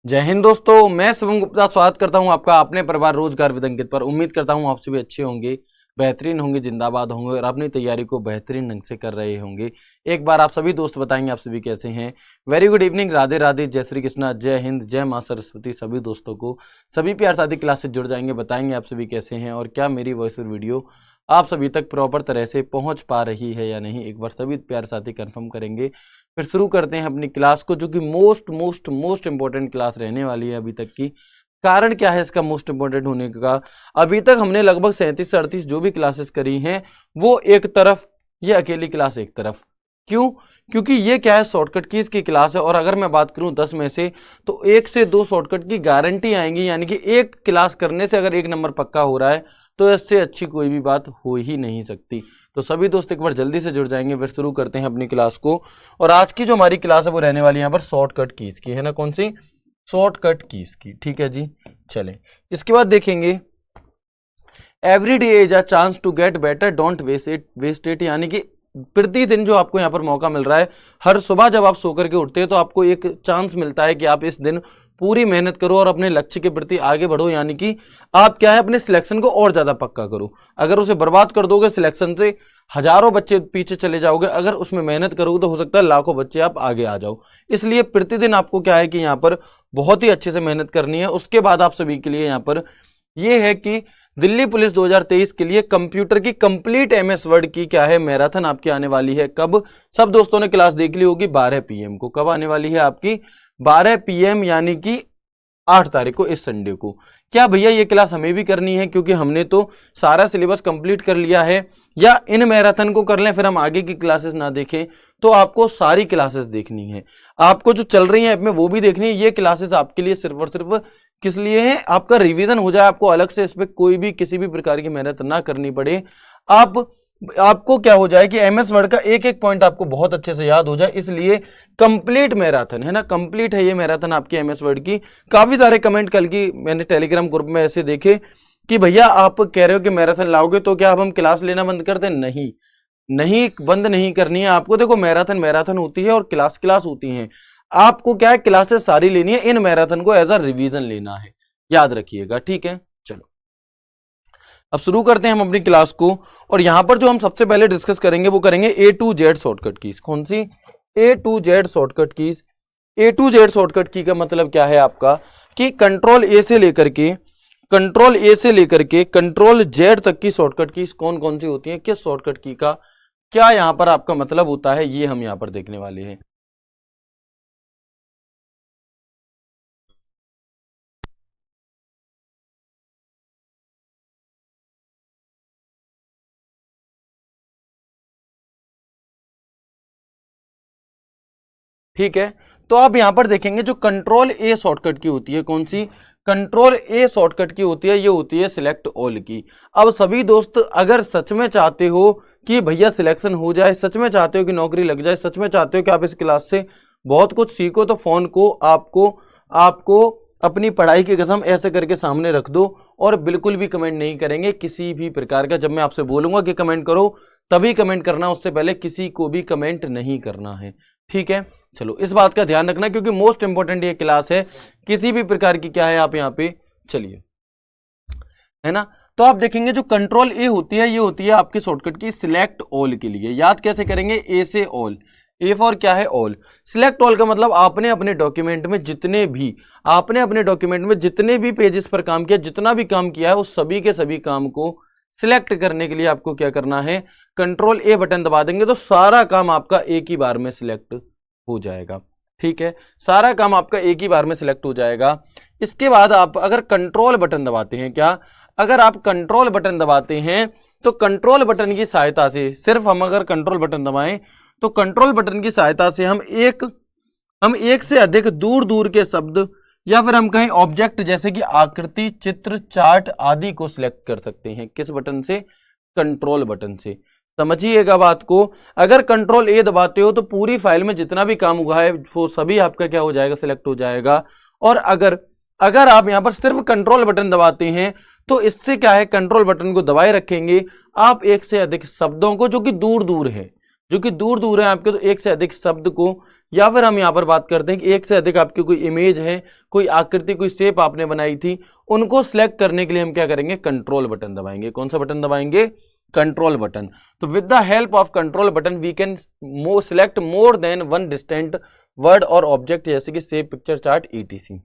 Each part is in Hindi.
जय हिंद दोस्तों, मैं शुभम गुप्ता स्वागत करता हूं आपका अपने परिवार रोजगार विद अंकित पर। उम्मीद करता हूं आप सभी अच्छे होंगे, बेहतरीन होंगे, जिंदाबाद होंगे और अपनी तैयारी को बेहतरीन ढंग से कर रहे होंगे। एक बार आप सभी दोस्त बताएंगे आप सभी कैसे हैं। Very good evening, Radhe Radhe, जय श्री कृष्णा, जय हिंद, जय मां सरस्वती। सभी दोस्तों को सभी प्यार साथी क्लास से जुड़ जाएंगे, बताएंगे आप सभी कैसे हैं और क्या मेरी वॉइस और वीडियो आप सभी तक प्रॉपर तरह से पहुंच पा रही है या नहीं। एक बार सभी प्यार साथी कंफर्म करेंगे, फिर शुरू करते हैं अपनी क्लास को, जो कि मोस्ट इंपॉर्टेंट क्लास रहने वाली है अभी तक की। कारण क्या है इसका मोस्ट इंपॉर्टेंट होने का? अभी तक हमने लगभग 37 से 38 जो भी क्लासेस करी हैं वो एक तरफ, ये अकेली क्लास एक तरफ। क्यों? क्योंकि ये क्या है, शॉर्टकट कीज की क्लास है। और अगर मैं बात करूं 10 में से तो 1 से 2 शॉर्टकट की गारंटी आएंगी, यानी कि एक क्लास करने से अगर 1 नंबर पक्का हो रहा है तो इससे अच्छी कोई भी बात हो ही नहीं सकती। तो सभी दोस्त एक बार जल्दी से जुड़ जाएंगे, फिर शुरू करते हैं अपनी क्लास को। और आज की जो हमारी क्लास है वो रहने वाली है यहाँ पर शॉर्टकट कीज की, है ना। कौन सी? शॉर्टकट कीज की, ठीक है जी। चलें, इसके बाद देखेंगे every day is a chance to get better, don't waste it. यानी कि प्रतिदिन जो आपको यहाँ पर मौका मिल रहा है, हर सुबह जब आप सो करके उठते हैं तो आपको एक चांस मिलता है कि आप इस दिन पूरी मेहनत करो और अपने लक्ष्य के प्रति आगे बढ़ो। यानी कि आप क्या है, अपने सिलेक्शन को और ज्यादा पक्का करो। अगर उसे बर्बाद कर दोगे, सिलेक्शन से हजारों बच्चे पीछे चले जाओगे। अगर उसमें मेहनत करोगे तो हो सकता है लाखों बच्चे आप आगे आ जाओ। इसलिए प्रतिदिन आपको क्या है कि यहाँ पर बहुत ही अच्छे से मेहनत करनी है। उसके बाद आप सभी के लिए यहाँ पर यह है कि दिल्ली पुलिस 2023 के लिए कंप्यूटर की कंप्लीट एमएस वर्ड की क्या है, मैराथन आपकी आने वाली है। कब? सब दोस्तों ने क्लास देख ली होगी, 12 PM को। कब आने वाली है आपकी? 12 PM, यानी कि 8 तारीख को, इस संडे को। क्या भैया ये क्लास हमें भी करनी है क्योंकि हमने तो सारा सिलेबस कंप्लीट कर लिया है, या इन मैराथन को कर लें फिर हम आगे की क्लासेस ना देखें? तो आपको सारी क्लासेस देखनी है, आपको जो चल रही है ऐप में वो भी देखनी है। ये क्लासेस आपके लिए सिर्फ और सिर्फ किस लिए है? आपका रिवीजन हो जाए, आपको अलग से इस पर कोई भी किसी भी प्रकार की मेहनत ना करनी पड़े। आपको क्या हो जाए कि एमएस वर्ड का एक एक पॉइंट आपको बहुत अच्छे से याद हो जाए। इसलिए कंप्लीट मैराथन है ना, कंप्लीट है ये मैराथन आपकी एमएस वर्ड की। काफी सारे कमेंट कल की मैंने टेलीग्राम ग्रुप में ऐसे देखे कि भैया आप कह रहे हो कि मैराथन लाओगे तो क्या अब हम क्लास लेना बंद कर दें? नहीं, नहीं, बंद नहीं करनी है आपको। देखो, मैराथन होती है और क्लास होती है। आपको क्या है, क्लासेस सारी लेनी है, इन मैराथन को एज अ रिवीजन लेना है, याद रखिएगा, ठीक है। चलो अब शुरू करते हैं हम अपनी क्लास को। और यहां पर जो हम सबसे पहले डिस्कस करेंगे वो करेंगे A to Z shortcut keys. कौन सी? A to Z shortcut keys. A to Z shortcut की का मतलब क्या है आपका कि कंट्रोल A से लेकर के कंट्रोल Z तक की शॉर्टकट कीज कौन कौन सी होती है, किस शॉर्टकट की का क्या यहां पर आपका मतलब होता है, ये हम यहां पर देखने वाले हैं। ठीक है, तो आप यहां पर देखेंगे जो कंट्रोल ए शॉर्टकट की होती है, कौन सी? कंट्रोल ए शॉर्टकट की होती है, ये होती है सिलेक्ट ऑल की। अब सभी दोस्त अगर सच में चाहते हो कि भैया सिलेक्शन हो जाए, सच में चाहते हो कि नौकरी लग जाए, सच में चाहते हो कि आप इस क्लास से बहुत कुछ सीखो, तो फोन को आपको अपनी पढ़ाई की कसम ऐसे करके सामने रख दो और बिल्कुल भी कमेंट नहीं करेंगे किसी भी प्रकार का। जब मैं आपसे बोलूंगा कि कमेंट करो तभी कमेंट करना, उससे पहले किसी को भी कमेंट नहीं करना है, ठीक है। चलो इस बात का ध्यान रखना क्योंकि मोस्ट इंपॉर्टेंट ये क्लास है। किसी भी प्रकार की क्या है आप यहाँ पे चलिए, है ना। तो आप देखेंगे जो कंट्रोल ए होती है, ये होती है आपकी शॉर्टकट की सिलेक्ट ऑल के लिए। याद कैसे करेंगे? ए से ऑल, ए फॉर क्या है? ऑल। सिलेक्ट ऑल का मतलब आपने अपने डॉक्यूमेंट में जितने भी पेजेस पर काम किया, जितना भी काम किया है उस सभी के सभी काम को सिलेक्ट करने के लिए आपको क्या करना है? कंट्रोल ए बटन दबा देंगे तो सारा काम आपका एक ही बार में सिलेक्ट हो जाएगा, ठीक है। सारा काम आपका एक ही बार में सिलेक्ट हो जाएगा। इसके बाद आप अगर कंट्रोल बटन दबाते हैं, क्या अगर आप कंट्रोल बटन दबाते हैं तो कंट्रोल बटन की सहायता से, सिर्फ हम अगर कंट्रोल बटन दबाएं तो कंट्रोल बटन की सहायता से हम एक से अधिक दूर दूर के शब्द या फिर हम कहें ऑब्जेक्ट जैसे कि आकृति, चित्र, चार्ट आदि को सिलेक्ट कर सकते हैं। किस बटन से? कंट्रोल बटन से। समझिएगा बात को। अगर कंट्रोल ए दबाते हो तो पूरी फाइल में जितना भी काम हुआ है वो सभी आपका क्या हो जाएगा? सिलेक्ट हो जाएगा। और अगर आप यहां पर सिर्फ कंट्रोल बटन दबाते हैं तो इससे क्या है, कंट्रोल बटन को दबाए रखेंगे आप एक से अधिक शब्दों को जो कि दूर दूर है, जो कि दूर दूर है आपके, तो एक से अधिक शब्द को, या फिर हम यहाँ पर बात करते हैं कि एक से अधिक आपकी कोई इमेज है, कोई आकृति, कोई शेप आपने बनाई थी, उनको सिलेक्ट करने के लिए हम क्या करेंगे, कंट्रोल बटन दबाएंगे। कौन सा बटन दबाएंगे, कंट्रोल बटन। तो with the help of control button we can select more than one distant word और ऑब्जेक्ट, जैसे कि शेप, पिक्चर, चार्ट, etc।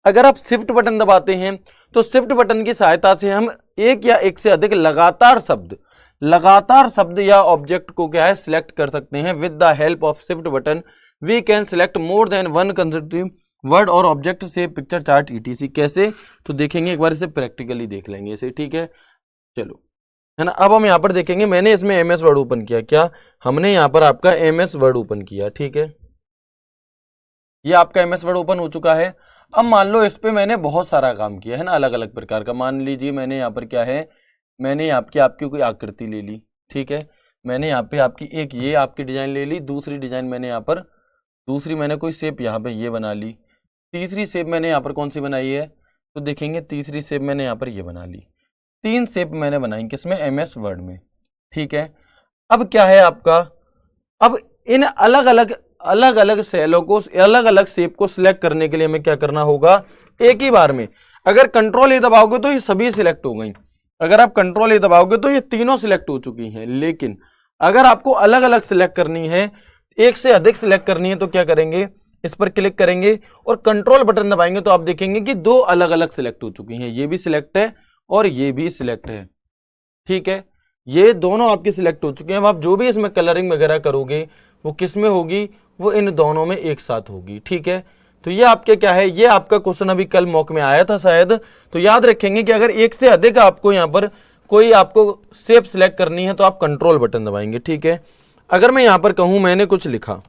अगर आप शिफ्ट बटन दबाते हैं तो शिफ्ट बटन की सहायता से हम एक या एक से अधिक लगातार शब्द या ऑब्जेक्ट को क्या है, सिलेक्ट कर सकते हैं। With the help of shift button we can select more than one consecutive word और ऑब्जेक्ट से पिक्चर, चार्ट, etc। कैसे, तो देखेंगे एक बार, इसे प्रैक्टिकली देख लेंगे इसे, ठीक है। चलो, है ना। अब हम यहाँ पर देखेंगे, मैंने इसमें MS वर्ड ओपन किया, क्या हमने यहाँ पर आपका MS वर्ड ओपन किया, ठीक है। ये आपका MS वर्ड ओपन हो चुका है। अब मान लो इस पे मैंने बहुत सारा काम किया है ना, अलग अलग प्रकार का। मान लीजिए मैंने यहाँ पर क्या है, मैंने आपकी कोई आकृति ले ली, ठीक है। मैंने यहाँ पे आपकी एक ये आपकी डिजाइन ले ली, दूसरी डिजाइन मैंने यहाँ पर, दूसरी मैंने कोई शेप यहाँ पे ये बना ली, तीसरी शेप मैंने यहाँ पर कौन सी बनाई है, तो देखेंगे तीसरी शेप मैंने यहाँ पर ये बना ली। 3 शेप मैंने बनाई किसमें, MS वर्ड में, ठीक है। अब क्या है आपका, अब इन अलग अलग सेलों को, अलग अलग शेप को सिलेक्ट करने के लिए हमें क्या करना होगा, एक ही बार में। अगर कंट्रोल ए दबाओगे तो ये सभी सिलेक्ट हो गई, अगर आप कंट्रोल ए दबाओगे तो ये तीनों सिलेक्ट हो चुकी हैं। लेकिन अगर आपको अलग अलग सिलेक्ट करनी है, एक से अधिक सिलेक्ट करनी है, तो क्या करेंगे, इस पर क्लिक करेंगे और कंट्रोल बटन दबाएंगे तो आप देखेंगे कि 2 अलग अलग सिलेक्ट हो चुकी हैं। ये भी सिलेक्ट है और ये भी सिलेक्ट है, ठीक है। ये दोनों आपके सिलेक्ट हो चुके हैं। अब आप जो भी इसमें कलरिंग वगैरह करोगे वो किस में होगी, वो इन दोनों में एक साथ होगी, ठीक है। तो ये आपके क्या है, ये आपका क्वेश्चन अभी कल मॉक में आया था शायद, तो याद रखेंगे कि अगर एक से अधिक आपको यहाँ पर कोई आपको शेप सिलेक्ट करनी है तो आप कंट्रोल बटन दबाएंगे, ठीक है। अगर मैं यहाँ पर कहूँ मैंने कुछ लिखा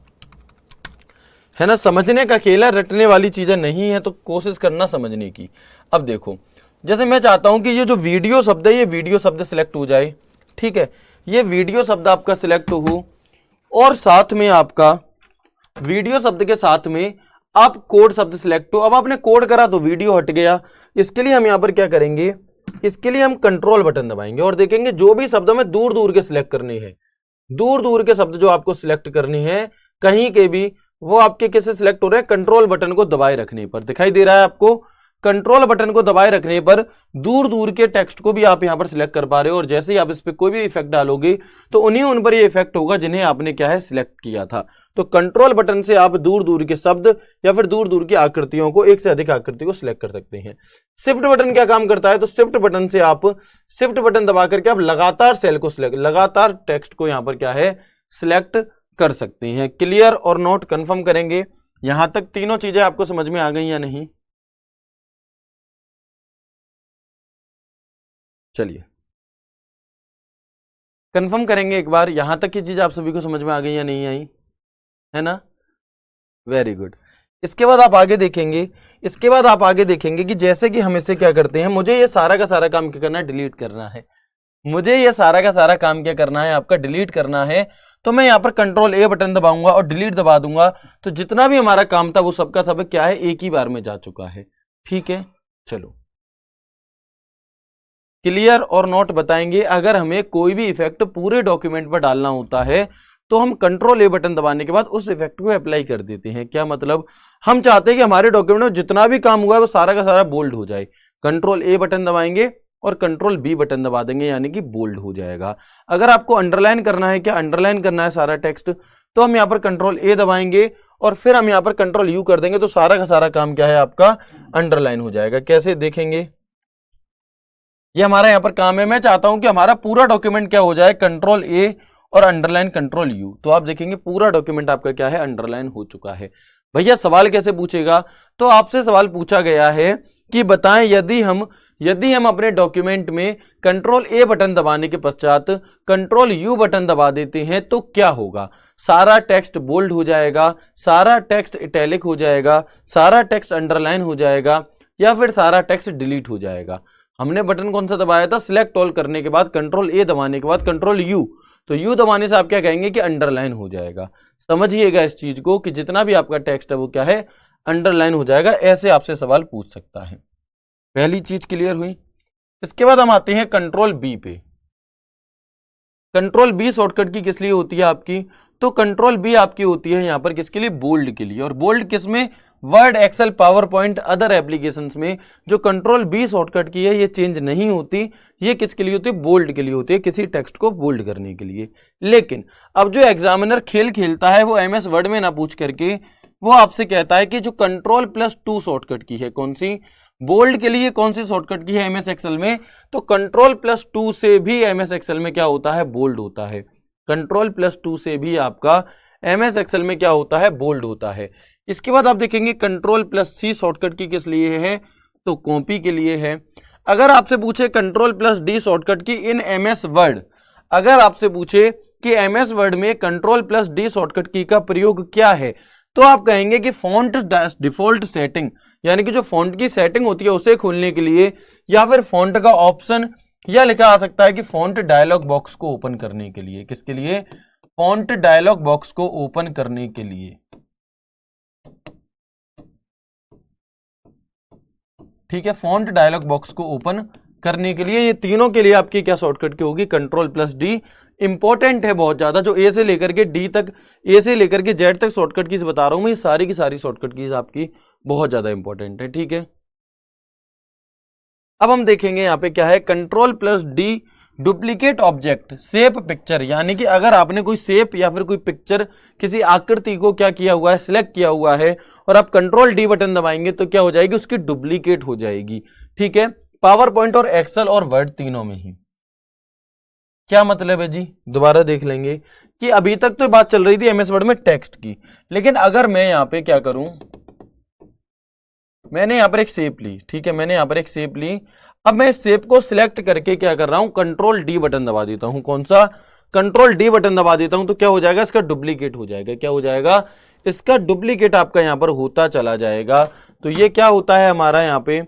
है ना, समझने का खेल, रटने वाली चीजें नहीं है, तो कोशिश करना समझने की। अब देखो, जैसे मैं चाहता हूं कि ये जो वीडियो शब्द है, ये वीडियो शब्द सिलेक्ट हो जाए, ठीक है। ये वीडियो शब्द आपका सिलेक्ट हो, और साथ में आपका वीडियो शब्द के साथ में आप कोड शब्द सिलेक्ट हो। अब आपने कोड करा तो वीडियो हट गया। इसके लिए हम यहां पर क्या करेंगे, इसके लिए हम कंट्रोल बटन दबाएंगे और देखेंगे जो भी शब्द हमें दूर दूर के सिलेक्ट करने हैं, दूर दूर के शब्द जो आपको सिलेक्ट करनी है कहीं के भी, वो आपके कैसे सिलेक्ट हो रहे हैं, कंट्रोल बटन को दबाए रखने पर। दिखाई दे रहा है आपको, कंट्रोल बटन को दबाए रखने पर दूर दूर के टेक्स्ट को भी आप यहां पर सिलेक्ट कर पा रहे हो। और जैसे ही आप इस पर कोई भी इफेक्ट डालोगे तो उन पर ये इफेक्ट होगा जिन्हें आपने क्या है, सिलेक्ट किया था। तो कंट्रोल बटन से आप दूर दूर के शब्द या फिर दूर दूर की आकृतियों को, एक से अधिक आकृति को सिलेक्ट कर सकते हैं। शिफ्ट बटन क्या काम करता है, तो शिफ्ट बटन से आप, शिफ्ट बटन दबा करके आप लगातार सेल को सिलेक्ट, लगातार टेक्स्ट को यहां पर क्या है, सिलेक्ट कर सकते हैं। क्लियर और नोट कंफर्म करेंगे। यहां तक तीनों चीजें आपको समझ में आ गई या नहीं, चलिए कंफर्म करेंगे एक बार, यहां तक की चीज आप सभी को समझ में आ गई या नहीं आई, है ना। Very good. इसके बाद आप आगे देखेंगे, इसके बाद आप आगे देखेंगे कि जैसे कि हम इसे क्या करते हैं, मुझे ये सारा का सारा काम क्या करना है, डिलीट करना है। मुझे ये सारा का सारा काम क्या करना है, आपका डिलीट करना है। तो मैं यहाँ पर कंट्रोल ए बटन दबाऊंगा और डिलीट दबा दूंगा, तो जितना भी हमारा काम था वो सबका सब क्या है, एक ही बार में जा चुका है, ठीक है। चलो क्लियर और नोट बताएंगे। अगर हमें कोई भी इफेक्ट पूरे डॉक्यूमेंट पर डालना होता है तो हम कंट्रोल ए बटन दबाने के बाद उस इफेक्ट को अप्लाई कर देते हैं। क्या मतलब, हम चाहते हैं कि हमारे डॉक्यूमेंट में जितना भी काम हुआ है वो सारा का सारा बोल्ड हो जाए। कंट्रोल ए बटन दबाएंगे और कंट्रोल बी बटन दबा देंगे, यानी कि बोल्ड हो जाएगा। अगर आपको अंडरलाइन करना है, क्या अंडरलाइन करना है सारा टेक्स्ट, तो हम यहाँ पर कंट्रोल ए दबाएंगे और फिर हम यहाँ पर कंट्रोल यू कर देंगे, तो सारा का सारा काम क्या है, आपका अंडरलाइन हो जाएगा। कैसे देखेंगे, ये हमारा यहाँ पर काम है। मैं चाहता हूं कि हमारा पूरा डॉक्यूमेंट क्या हो जाए, कंट्रोल ए और अंडरलाइन कंट्रोल यू, तो आप देखेंगे पूरा डॉक्यूमेंट आपका क्या है, अंडरलाइन हो चुका है। भैया सवाल कैसे पूछेगा, तो आपसे सवाल पूछा गया है कि बताएं यदि हम अपने डॉक्यूमेंट में कंट्रोल ए बटन दबाने के पश्चात कंट्रोल यू बटन दबा देते हैं तो क्या होगा। सारा टेक्स्ट बोल्ड हो जाएगा, सारा टेक्स्ट इटैलिक हो जाएगा, सारा टेक्स्ट अंडरलाइन हो जाएगा, या फिर सारा टेक्स्ट डिलीट हो जाएगा। हमने बटन कौन सा दबाया था, सिलेक्ट ऑल करने के बाद कंट्रोल ए दबाने के बाद कंट्रोल यू, तो यू दबाने से आप क्या कहेंगे कि अंडरलाइन हो जाएगा। समझिएगा इस चीज को कि जितना भी आपका टेक्स्ट है वो क्या है, अंडरलाइन हो जाएगा। ऐसे आपसे सवाल पूछ सकता है। पहली चीज क्लियर हुई। इसके बाद हम आते हैं कंट्रोल बी पे। कंट्रोल बी शॉर्टकट की किस लिए होती है आपकी, तो कंट्रोल बी आपकी होती है यहाँ पर किसके लिए, बोल्ड के लिए। और बोल्ड किसमें, Word, Excel, PowerPoint, other applications में जो कंट्रोल बी शॉर्टकट की है ये चेंज नहीं होती, ये किसके लिए होती है, बोल्ड के लिए होती है, किसी टेक्स्ट को बोल्ड करने के लिए। लेकिन अब जो एग्जामिनर खेल खेलता है वो एमएस वर्ड में ना पूछ करके वो आपसे कहता है कि जो कंट्रोल प्लस 2 शॉर्टकट की है, कौन सी, बोल्ड के लिए कौन सी शॉर्टकट की है एमएस एक्सेल में, तो कंट्रोल प्लस 2 से भी एमएस एक्सेल में क्या होता है, बोल्ड होता है। कंट्रोल प्लस 2 से भी आपका एमएस एक्सेल में क्या होता है, बोल्ड होता है। इसके बाद आप देखेंगे कंट्रोल प्लस सी शॉर्टकट की किस लिए है, तो कॉपी के लिए है। अगर आपसे पूछे कंट्रोल प्लस डी शॉर्टकट की इन एमएस वर्ड, अगर आपसे पूछे कि एमएस वर्ड में कंट्रोल प्लस डी शॉर्टकट की का प्रयोग क्या है, तो आप कहेंगे कि फॉन्ट डिफॉल्ट सेटिंग, यानी कि जो फॉन्ट की सेटिंग होती है उसे खोलने के लिए, या फिर फॉन्ट का ऑप्शन, या लिखा आ सकता है कि फॉन्ट डायलॉग बॉक्स को ओपन करने के लिए, किसके लिए, फॉन्ट डायलॉग बॉक्स को ओपन करने के लिए। ठीक है, फॉन्ट डायलॉग बॉक्स को ओपन करने के लिए, ये तीनों के लिए आपकी क्या शॉर्टकट की होगी, कंट्रोल प्लस डी। इंपॉर्टेंट है बहुत ज्यादा, जो ए से लेकर के डी तक, ए से लेकर के जेड तक शॉर्टकट कीज बता रहा हूं मैं, ये सारी की सारी शॉर्टकट कीज आपकी बहुत ज्यादा इंपॉर्टेंट है। ठीक है, अब हम देखेंगे यहां पे क्या है, control plus D duplicate object shape picture, यानी कि अगर आपने कोई शेप या फिर कोई पिक्चर, किसी आकृति को क्या किया हुआ है, सिलेक्ट किया हुआ है, और आप कंट्रोल डी बटन दबाएंगे तो क्या हो जाएगी, उसकी डुप्लीकेट हो जाएगी। ठीक है, पावर पॉइंट और एक्सेल और वर्ड तीनों में ही। क्या मतलब है जी, दोबारा देख लेंगे कि अभी तक तो बात चल रही थी एमएस वर्ड में टेक्स्ट की, लेकिन अगर मैं यहां पे क्या करूं, मैंने यहां पर एक शेप ली, ठीक है, मैंने यहां पर एक शेप ली, अब मैं इस शेप को सिलेक्ट करके क्या कर रहा हूं, कंट्रोल डी बटन दबा देता हूं, कौन सा, कंट्रोल डी बटन दबा देता हूं, तो क्या हो जाएगा, इसका डुप्लीकेट हो जाएगा, क्या हो जाएगा, इसका डुप्लीकेट आपका यहां पर होता चला जाएगा। तो ये क्या होता है हमारा यहां पे,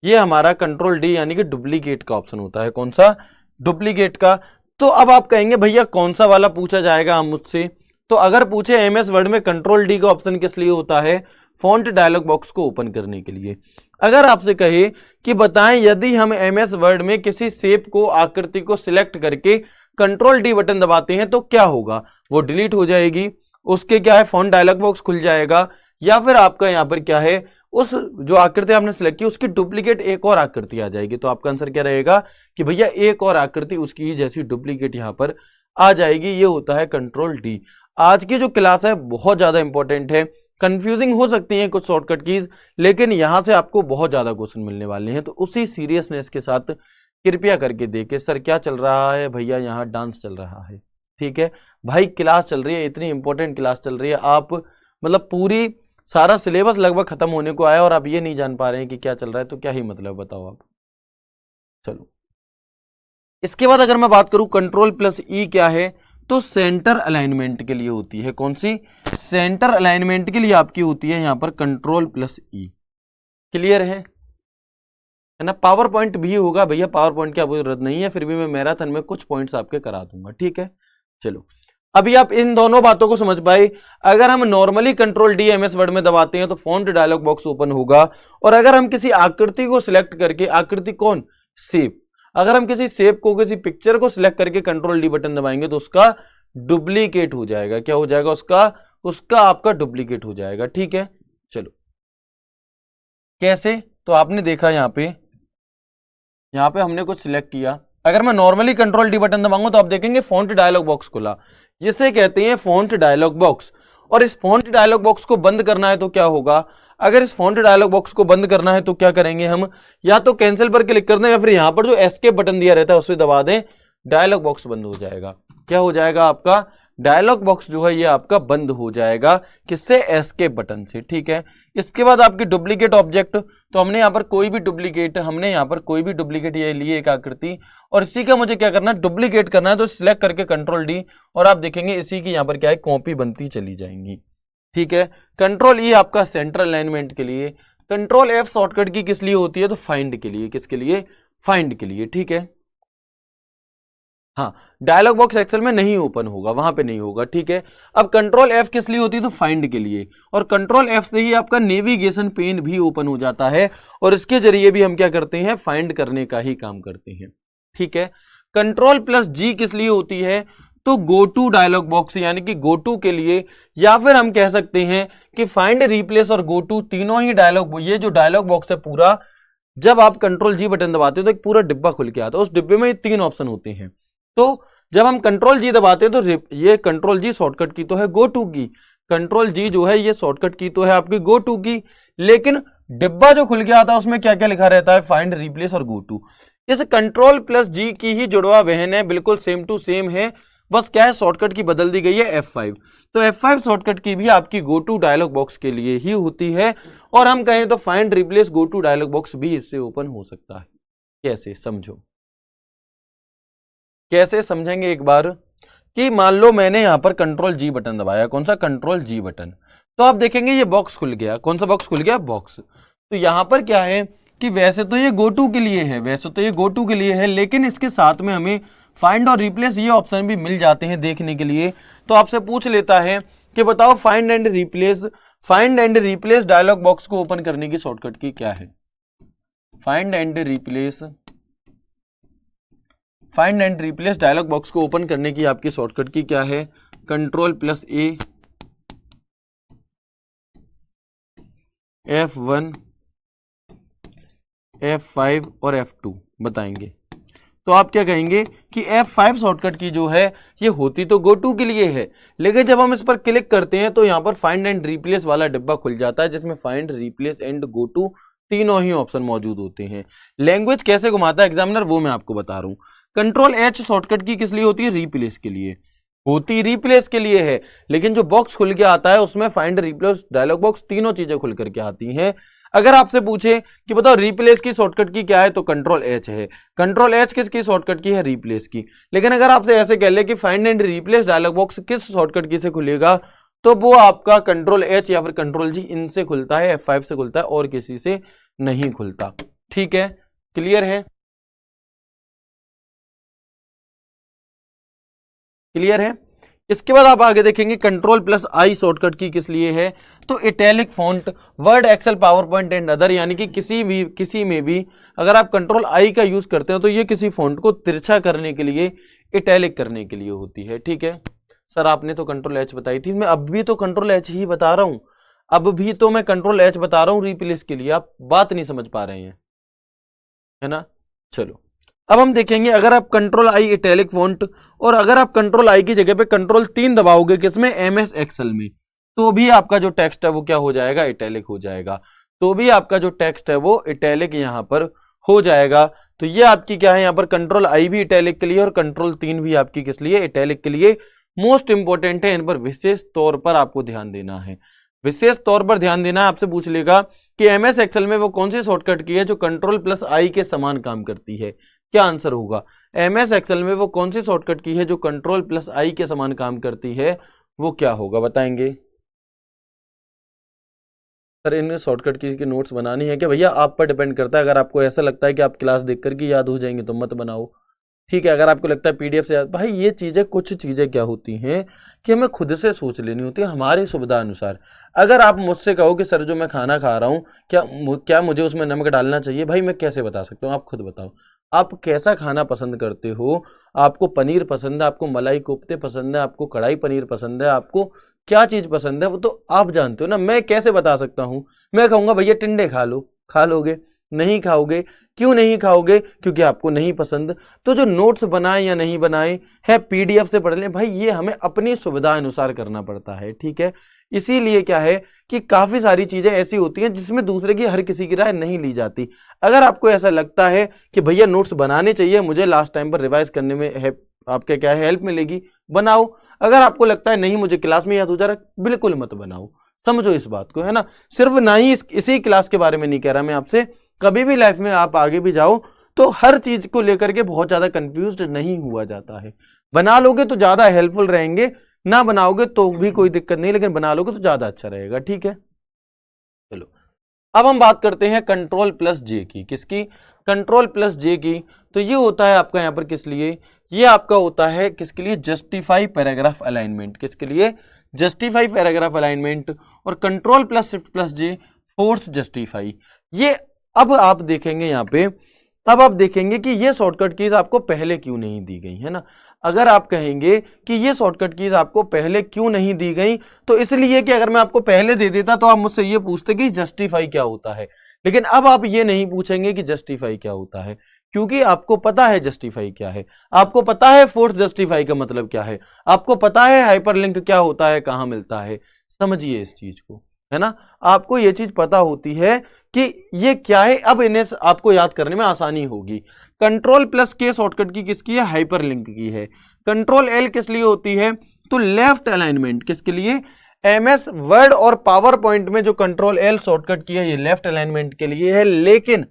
ये हमारा कंट्रोल डी यानी कि डुप्लीकेट का ऑप्शन होता है, कौन सा, डुप्लीकेट का। तो अब आप कहेंगे भैया कौन सा वाला पूछा जाएगा मुझसे, तो अगर पूछे एमएस वर्ड में कंट्रोल डी का ऑप्शन किस लिए होता है, फॉन्ट डायलॉग बॉक्स को ओपन करने के लिए। अगर आपसे कहे कि बताएं यदि हम एमएस वर्ड में किसी शेप को, आकृति को सिलेक्ट करके कंट्रोल डी बटन दबाते हैं तो क्या होगा, वो डिलीट हो जाएगी, उसके क्या है, फॉन्ट डायलॉग बॉक्स खुल जाएगा, या फिर आपका यहां पर क्या है, उस जो आकृति आपने सिलेक्ट की उसकी डुप्लीकेट एक और आकृति आ जाएगी। तो आपका आंसर क्या रहेगा कि भैया एक और आकृति उसकी जैसी डुप्लीकेट यहां पर आ जाएगी। ये होता है कंट्रोल डी। आज की जो क्लास है बहुत ज्यादा इंपॉर्टेंट है, कंफ्यूजिंग हो सकती है कुछ शॉर्टकट कीज, लेकिन यहां से आपको बहुत ज्यादा क्वेश्चन मिलने वाले हैं, तो उसी सीरियसनेस के साथ कृपया करके देखें। सर क्या चल रहा है, भैया यहाँ डांस चल रहा है, ठीक है भाई, क्लास चल रही है, इतनी इंपॉर्टेंट क्लास चल रही है, आप मतलब पूरी सारा सिलेबस लगभग खत्म होने को आया और आप ये नहीं जान पा रहे हैं कि क्या चल रहा है, तो क्या ही मतलब बताओ आप। चलो इसके बाद अगर मैं बात करूं कंट्रोल प्लस ई क्या है, तो सेंटर अलाइनमेंट के लिए होती है, कौन सी, सेंटर अलाइनमेंट के लिए आपकी होती है यहां पर कंट्रोल प्लस ई। क्लियर है ना, पावर पॉइंट भी होगा भैया, पावर पॉइंट की आपको जरूरत नहीं है, फिर भी मैं मैराथन में कुछ पॉइंट्स आपके करा दूंगा। ठीक है, चलो अभी आप इन दोनों बातों को समझ पाए। अगर हम normally control D MS Word में दबाते हैं तो फॉन्ट डायलॉग बॉक्स ओपन होगा, और अगर हम किसी आकृति को सिलेक्ट करके, आकृति कौन, शेप, अगर हम किसी शेप को, किसी पिक्चर को सिलेक्ट करके कंट्रोल डी बटन दबाएंगे तो उसका डुप्लीकेट हो जाएगा, क्या हो जाएगा, उसका आपका डुप्लीकेट हो जाएगा। ठीक है, चलो कैसे, तो आपने देखा यहां पे हमने कुछ सिलेक्ट किया, अगर मैं नॉर्मली कंट्रोल डी बटन दबाऊंगा तो आप देखेंगे फॉन्ट डायलॉग बॉक्स खुला, जिसे कहते हैं फॉन्ट डायलॉग बॉक्स। और इस फॉन्ट डायलॉग बॉक्स को बंद करना है तो क्या होगा, अगर इस फॉन्ट डायलॉग बॉक्स को बंद करना है तो क्या करेंगे हम, या तो कैंसिल पर क्लिक कर दें या फिर यहां पर जो एस्केप बटन दिया रहता है उसे दबा दें, डायलॉग बॉक्स बंद हो जाएगा। क्या हो जाएगा, आपका डायलॉग बॉक्स जो है ये आपका बंद हो जाएगा, किससे, एस्केप बटन से। ठीक है, इसके बाद आपकी डुप्लीकेट ऑब्जेक्ट, तो हमने यहाँ पर कोई भी डुप्लीकेट ये लिए एक आकृति, और इसी का मुझे क्या करना है, डुप्लीकेट करना है, तो सिलेक्ट करके कंट्रोल डी, और आप देखेंगे इसी की यहाँ पर क्या है, कॉपी बनती चली जाएंगी। ठीक है, कंट्रोल ई आपका सेंट्रल अलाइनमेंट के लिए, कंट्रोल एफ शॉर्टकट की किस लिए होती है, तो फाइंड के लिए, किसके लिए, फाइंड के लिए। ठीक है, हाँ डायलॉग बॉक्स एक्सेल में नहीं ओपन होगा, वहां पे नहीं होगा। ठीक है, अब कंट्रोल एफ किस लिए होती है, तो फाइंड के लिए, और कंट्रोल एफ से ही आपका नेविगेशन पेन भी ओपन हो जाता है, और इसके जरिए भी हम क्या करते हैं, फाइंड करने का ही काम करते हैं। ठीक है, कंट्रोल प्लस जी किस लिए होती है, तो गो टू डायलॉग बॉक्स यानी कि गो टू के लिए, या फिर हम कह सकते हैं कि फाइंड, रिप्लेस और गो टू तीनों ही डायलॉग, ये जो डायलॉग बॉक्स है पूरा, जब आप कंट्रोल जी बटन दबाते हो तो एक पूरा डिब्बा खुल के आता है, उस डिब्बे में 3 ऑप्शन होते हैं। तो जब हम कंट्रोल जी दबाते हैं तो ये कंट्रोल जी शॉर्टकट की तो है गो टू की, कंट्रोल जी जो है ये शॉर्टकट की तो है आपकी गो टू की, लेकिन डिब्बा जो खुल के आता है उसमें क्या क्या लिखा रहता है, फाइंड, रिप्लेस और गो टू। इस कंट्रोल प्लस जी की ही जुड़वा बहन है, बिल्कुल सेम टू सेम है, बस क्या है शॉर्टकट की बदल दी गई है F5। तो F5 शॉर्टकट की भी आपकी गो टू डायलॉग बॉक्स के लिए ही होती है, और हम कहें तो find, replace, go to dialog box भी इससे ओपन हो सकता है। कैसे समझो, कैसे समझेंगे एक बार, कि मान लो मैंने यहां पर कंट्रोल जी बटन दबाया, कौन सा, कंट्रोल जी बटन, तो आप देखेंगे ये बॉक्स खुल गया, कौन सा बॉक्स खुल गया, बॉक्स। तो यहां पर क्या है कि वैसे तो ये गो टू के लिए है, वैसे तो ये गो टू के लिए है, लेकिन इसके साथ में हमें फाइंड और रिप्लेस ये ऑप्शन भी मिल जाते हैं देखने के लिए। तो आपसे पूछ लेता है कि बताओ find and replace, find and replace dialog box को ओपन करने की शॉर्टकट की क्या है, find and replace, find and replace dialog box को ओपन करने की आपकी शॉर्टकट की क्या है, कंट्रोल प्लस ए, F1, F5 और F2 बताएंगे। तो आप क्या कहेंगे कि F5 शॉर्टकट की जो है ये होती तो गो टू के लिए है, लेकिन जब हम इस पर क्लिक करते हैं तो यहां पर फाइंड एंड रिप्लेस वाला डिब्बा खुल जाता है, जिसमें find, replace and go to तीनों ही ऑप्शन मौजूद होते हैं। लैंग्वेज कैसे घुमाता है एग्जामिनर वो मैं आपको बता रहा हूं। कंट्रोल H शॉर्टकट की किस लिए होती है, रिप्लेस के लिए होती, रिप्लेस के लिए है, लेकिन जो बॉक्स खुल के आता है उसमें फाइंड, रिप्लेस, डायलॉग बॉक्स तीनों चीजें खुल करके आती हैं। अगर आपसे पूछे कि बताओ रिप्लेस की शॉर्टकट की क्या है, तो कंट्रोल H है, कंट्रोल H किसकी शॉर्टकट की है, रिप्लेस की। लेकिन अगर आपसे ऐसे कह ले कि find and replace dialog box किस शॉर्टकट की से खुलेगा, तो वो आपका कंट्रोल H या फिर कंट्रोल जी इनसे खुलता है, F5 से खुलता है, और किसी से नहीं खुलता। ठीक है, क्लियर है, क्लियर है। इसके बाद आप आगे देखेंगे कंट्रोल प्लस आई शॉर्टकट की किस लिए है, तो italic font, Word, Excel, PowerPoint and other, यानी कि किसी में भी अगर आप कंट्रोल आई का यूज करते हो तो ये किसी फॉन्ट को तिरछा करने के लिए, इटैलिक करने के लिए होती है। ठीक है सर, आपने तो कंट्रोल एच बताई थी, मैं अब भी तो कंट्रोल एच ही बता रहा हूं, अब भी तो मैं कंट्रोल एच बता रहा हूं रिप्लेस के लिए, आप बात नहीं समझ पा रहे हैं, है ना। चलो अब हम देखेंगे, अगर आप कंट्रोल आई इटैलिक फॉन्ट, और अगर आप कंट्रोल आई की जगह पे कंट्रोल 3 दबाओगे किसमें, MS एक्सेल में, तो भी आपका जो टेक्स्ट है वो क्या हो जाएगा, इटैलिक हो जाएगा, तो भी आपका जो टेक्स्ट है वो इटैलिक यहां पर हो जाएगा। तो ये आपकी क्या है, यहां पर कंट्रोल आई भी इटैलिक के लिए और कंट्रोल 3 भी आपकी किस लिए, इटैलिक के लिए। मोस्ट इंपॉर्टेंट है, इन पर विशेष तौर पर आपको ध्यान देना है, विशेष तौर पर ध्यान देना है। आपसे पूछ लेगा कि MS एक्सेल में वो कौन सी शॉर्टकट की है जो कंट्रोल प्लस आई के समान काम करती है, क्या आंसर होगा, MS एक्सेल में वो कौन सी शॉर्टकट की है जो कंट्रोल प्लस आई के समान काम करती है, वो क्या होगा बताएंगे। सर इनमें शॉर्टकट की के नोट्स बनानी है क्या, भैया आप पर डिपेंड करता है, अगर आपको ऐसा लगता है कि आप क्लास देख करके याद हो जाएंगे तो मत बनाओ, ठीक है। अगर आपको लगता है PDF से याद, भाई ये चीजें, कुछ चीजें क्या होती हैं कि हमें खुद से सोच लेनी होती है हमारी सुविधा अनुसार। अगर आप मुझसे कहो कि सर जो मैं खाना खा रहा हूँ क्या मुझे उसमें नमक डालना चाहिए, भाई मैं कैसे बता सकता हूँ, आप खुद बताओ आप कैसा खाना पसंद करते हो, आपको पनीर पसंद है, आपको मलाई कोफ्ते पसंद है, आपको कढ़ाई पनीर पसंद है, आपको क्या चीज पसंद है वो तो आप जानते हो ना, मैं कैसे बता सकता हूं। मैं कहूंगा भैया टिंडे खा लो, खा लोगे, नहीं खाओगे, क्यों नहीं खाओगे, क्योंकि आपको नहीं पसंद। तो जो नोट्स बनाए या नहीं बनाए है PDF से पढ़ लें, भाई ये हमें अपनी सुविधा अनुसार करना पड़ता है, ठीक है। इसीलिए क्या है कि काफी सारी चीजें ऐसी होती हैं जिसमें दूसरे की, हर किसी की राय नहीं ली जाती। अगर आपको ऐसा लगता है कि भैया नोट्स बनाने चाहिए, मुझे लास्ट टाइम पर रिवाइज करने में है आपके क्या है हेल्प मिलेगी, बनाओ। अगर आपको लगता है नहीं मुझे क्लास में याद हो जा रहा, बिल्कुल मत बनाओ, समझो इस बात को, है ना। सिर्फ ना ही इसी क्लास के बारे में नहीं कह रहा मैं आपसे, कभी भी लाइफ में आप आगे भी जाओ तो हर चीज को लेकर के बहुत ज्यादा कंफ्यूज्ड नहीं हुआ जाता है। बना लोगे तो ज्यादा हेल्पफुल रहेंगे, ना बनाओगे तो भी कोई दिक्कत नहीं, लेकिन बना लोगे तो ज्यादा अच्छा रहेगा, ठीक है। चलो अब हम बात करते हैं कंट्रोल प्लस जे की, किसकी, कंट्रोल प्लस जे की। तो ये होता है आपका यहां पर किस लिए, ये आपका होता है किसके लिए, जस्टिफाई पैराग्राफ अलाइनमेंट, किसके लिए, जस्टिफाई पैराग्राफ अलाइनमेंट। और कंट्रोल प्लस शिफ्ट प्लस जे फोर्स जस्टिफाई। ये अब आप देखेंगे यहां पे अब आप देखेंगे कि ये शॉर्टकट कीज आपको पहले क्यों नहीं दी गई, है ना। अगर आप कहेंगे कि ये शॉर्टकट कीज आपको पहले क्यों नहीं दी गई, तो इसलिए कि अगर मैं आपको पहले दे देता तो आप मुझसे ये पूछते कि जस्टिफाई क्या होता है, लेकिन अब आप ये नहीं पूछेंगे कि जस्टिफाई क्या होता है, क्योंकि आपको पता है जस्टिफाई क्या है, आपको पता है फोर्स जस्टिफाई का मतलब क्या है, आपको पता है हाइपरलिंक क्या होता है, कहां मिलता है। समझिए इस चीज को, है ना। आपको ये चीज पता होती है कि ये क्या है, अब इन्हें आपको याद करने में आसानी होगी। कंट्रोल प्लस के शॉर्टकट की किसकी है, हाइपरलिंक की है। कंट्रोल एल किस लिए होती है, तो लेफ्ट अलाइनमेंट, किसके लिए, एमएस वर्ड और पावर पॉइंट में जो कंट्रोल एल शॉर्टकट की है ये लेफ्ट अलाइनमेंट के लिए है, लेकिन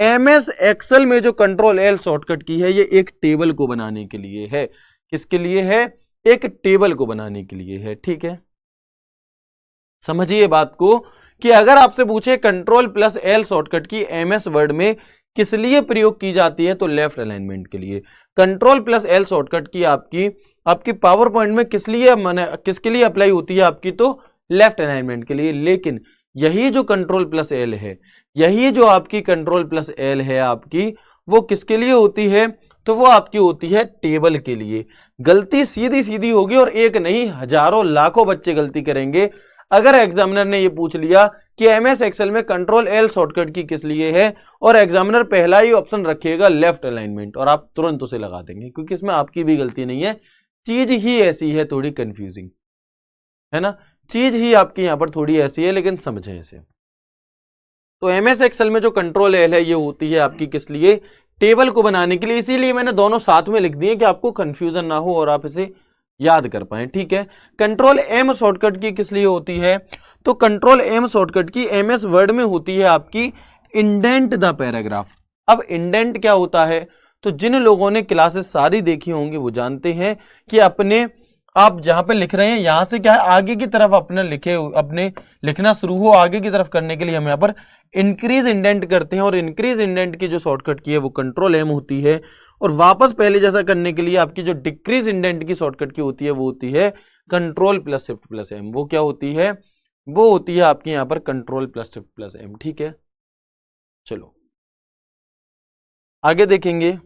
एमएस एक्सेल में जो कंट्रोल एल शॉर्टकट की है ये एक टेबल को बनाने के लिए है। किसके लिए है, एक टेबल को बनाने के लिए है, ठीक है। समझिए बात को कि अगर आपसे पूछे कंट्रोल प्लस एल शॉर्टकट की एमएस वर्ड में किस लिए प्रयोग की जाती है, तो लेफ्ट अलाइनमेंट के लिए। कंट्रोल प्लस एल शॉर्टकट की आपकी पावर पॉइंट में किसके लिए अप्लाई होती है आपकी, तो लेफ्ट अलाइनमेंट के लिए। लेकिन यही जो कंट्रोल प्लस एल है, यही जो आपकी कंट्रोल प्लस एल है आपकी, वो किसके लिए होती है, तो वो आपकी होती है टेबल के लिए। गलती सीधी सीधी होगी और एक नहीं हजारों लाखों बच्चे गलती करेंगे अगर एग्जामिनर ने ये पूछ लिया कि एमएस एक्सेल में कंट्रोल एल शॉर्टकट की किस लिए है, और एग्जामिनर पहला ही ऑप्शन रखेगा लेफ्ट अलाइनमेंट, और आप तुरंत उसे लगा देंगे, क्योंकि इसमें आपकी भी गलती नहीं है, चीज ही ऐसी है, थोड़ी कंफ्यूजिंग है ना, चीज ही आपकी यहां पर थोड़ी ऐसी है, लेकिन समझें इसे। तो एमएस एक्सेल में जो कंट्रोल एल है ये होती है आपकी किस लिए, टेबल को बनाने के लिए। इसीलिए मैंने दोनों साथ में लिख दिए कि आपको कंफ्यूजन ना हो और आप इसे याद कर पाए, ठीक है। कंट्रोल एम शॉर्टकट की किस लिए होती है, तो कंट्रोल एम शॉर्टकट की एमएस वर्ड में होती है आपकी इंडेंट द पैराग्राफ। अब इंडेंट क्या होता है, तो जिन लोगों ने क्लासेस सारी देखी होंगी वो जानते हैं कि आप जहां पे लिख रहे हैं यहां से क्या है, आगे की तरफ अपने लिखना शुरू हो, आगे की तरफ करने के लिए हम यहाँ पर इंक्रीज इंडेंट करते हैं, और इंक्रीज इंडेंट की जो शॉर्टकट की है वो कंट्रोल एम होती है। और वापस पहले जैसा करने के लिए आपकी जो डिक्रीज इंडेंट की शॉर्टकट की होती है वो होती है control plus shift plus M. वो क्या होती है, वो होती है आपकी यहां पर control plus shift plus M, ठीक है। चलो आगे देखेंगे।